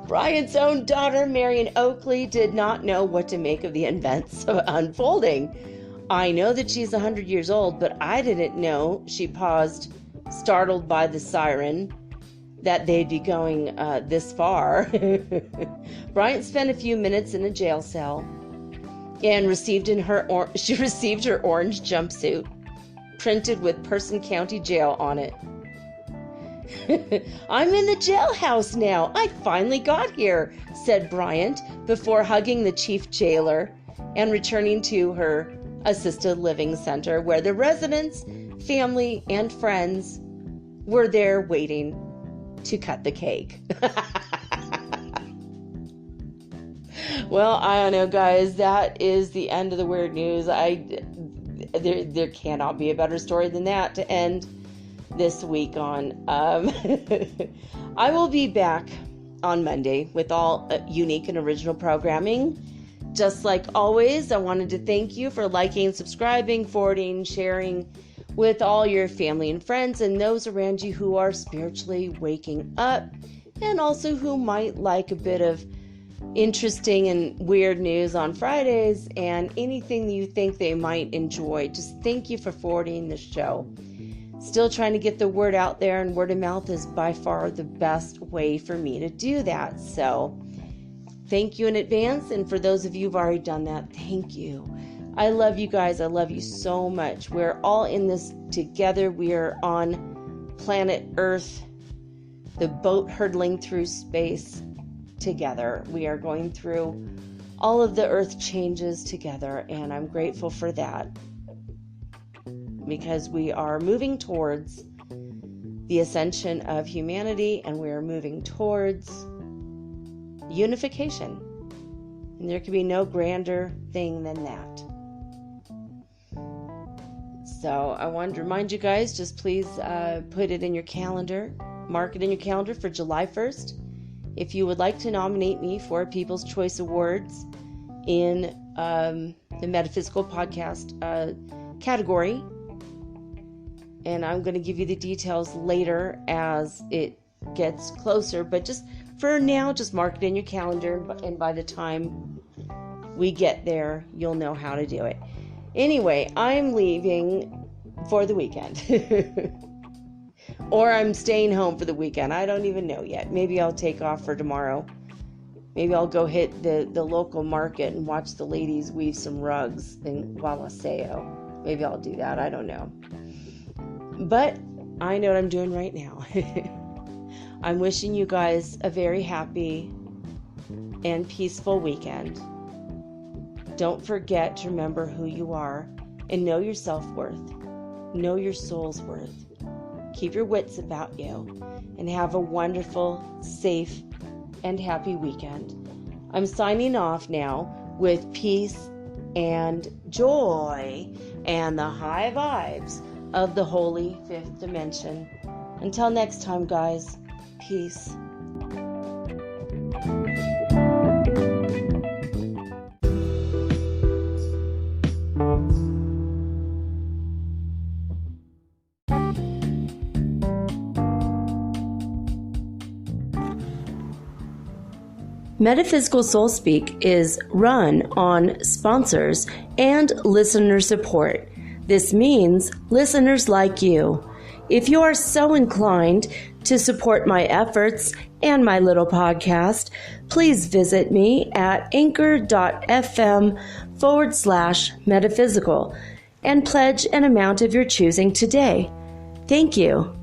Bryant's own daughter, Marion Oakley, did not know what to make of the events unfolding. "I know that she's 100 years old, but I didn't know," she paused, startled by the siren, "that they'd be going this far." Bryant spent a few minutes in a jail cell and received her orange jumpsuit printed with Person County Jail on it. "I'm in the jailhouse now. I finally got here," said Bryant before hugging the chief jailer and returning to her assisted living center where the residents, family, and friends were there waiting to cut the cake. Well, I don't know, guys. That is the end of the weird news. There cannot be a better story than that to end this week on. I will be back on Monday with all unique and original programming just like always, I wanted to thank you for liking, subscribing, forwarding, sharing with all your family and friends and those around you who are spiritually waking up, and also who might like a bit of interesting and weird news on Fridays and anything that you think they might enjoy. Just thank you for forwarding the show. Still trying to get the word out there, and word of mouth is by far the best way for me to do that. So thank you in advance, and for those of you who've already done that, thank you. I love you guys. I love you so much. We're all in this together. We are on planet Earth, the boat hurtling through space together. We are going through all of the Earth changes together, and I'm grateful for that, because we are moving towards the ascension of humanity, and we are moving towards unification. And there can be no grander thing than that. So I wanted to remind you guys, just please put it in your calendar, mark it in your calendar for July 1st. If you would like to nominate me for a People's Choice Awards in the Metaphysical Podcast category, and I'm going to give you the details later as it gets closer, but just for now, just mark it in your calendar, and by the time we get there, you'll know how to do it. Anyway, I'm leaving for the weekend. Or I'm staying home for the weekend. I don't even know yet. Maybe I'll take off for tomorrow. Maybe I'll go hit the local market and watch the ladies weave some rugs in Walaseo. Maybe I'll do that. I don't know. But I know what I'm doing right now. I'm wishing you guys a very happy and peaceful weekend. Don't forget to remember who you are and know your self-worth. Know your soul's worth. Keep your wits about you and have a wonderful, safe, and happy weekend. I'm signing off now with peace and joy and the high vibes of the holy fifth dimension. Until next time, guys, peace. Metaphysical Soul Speak is run on sponsors and listener support. This means listeners like you. If you are so inclined to support my efforts and my little podcast, please visit me at anchor.fm/metaphysical and pledge an amount of your choosing today. Thank you.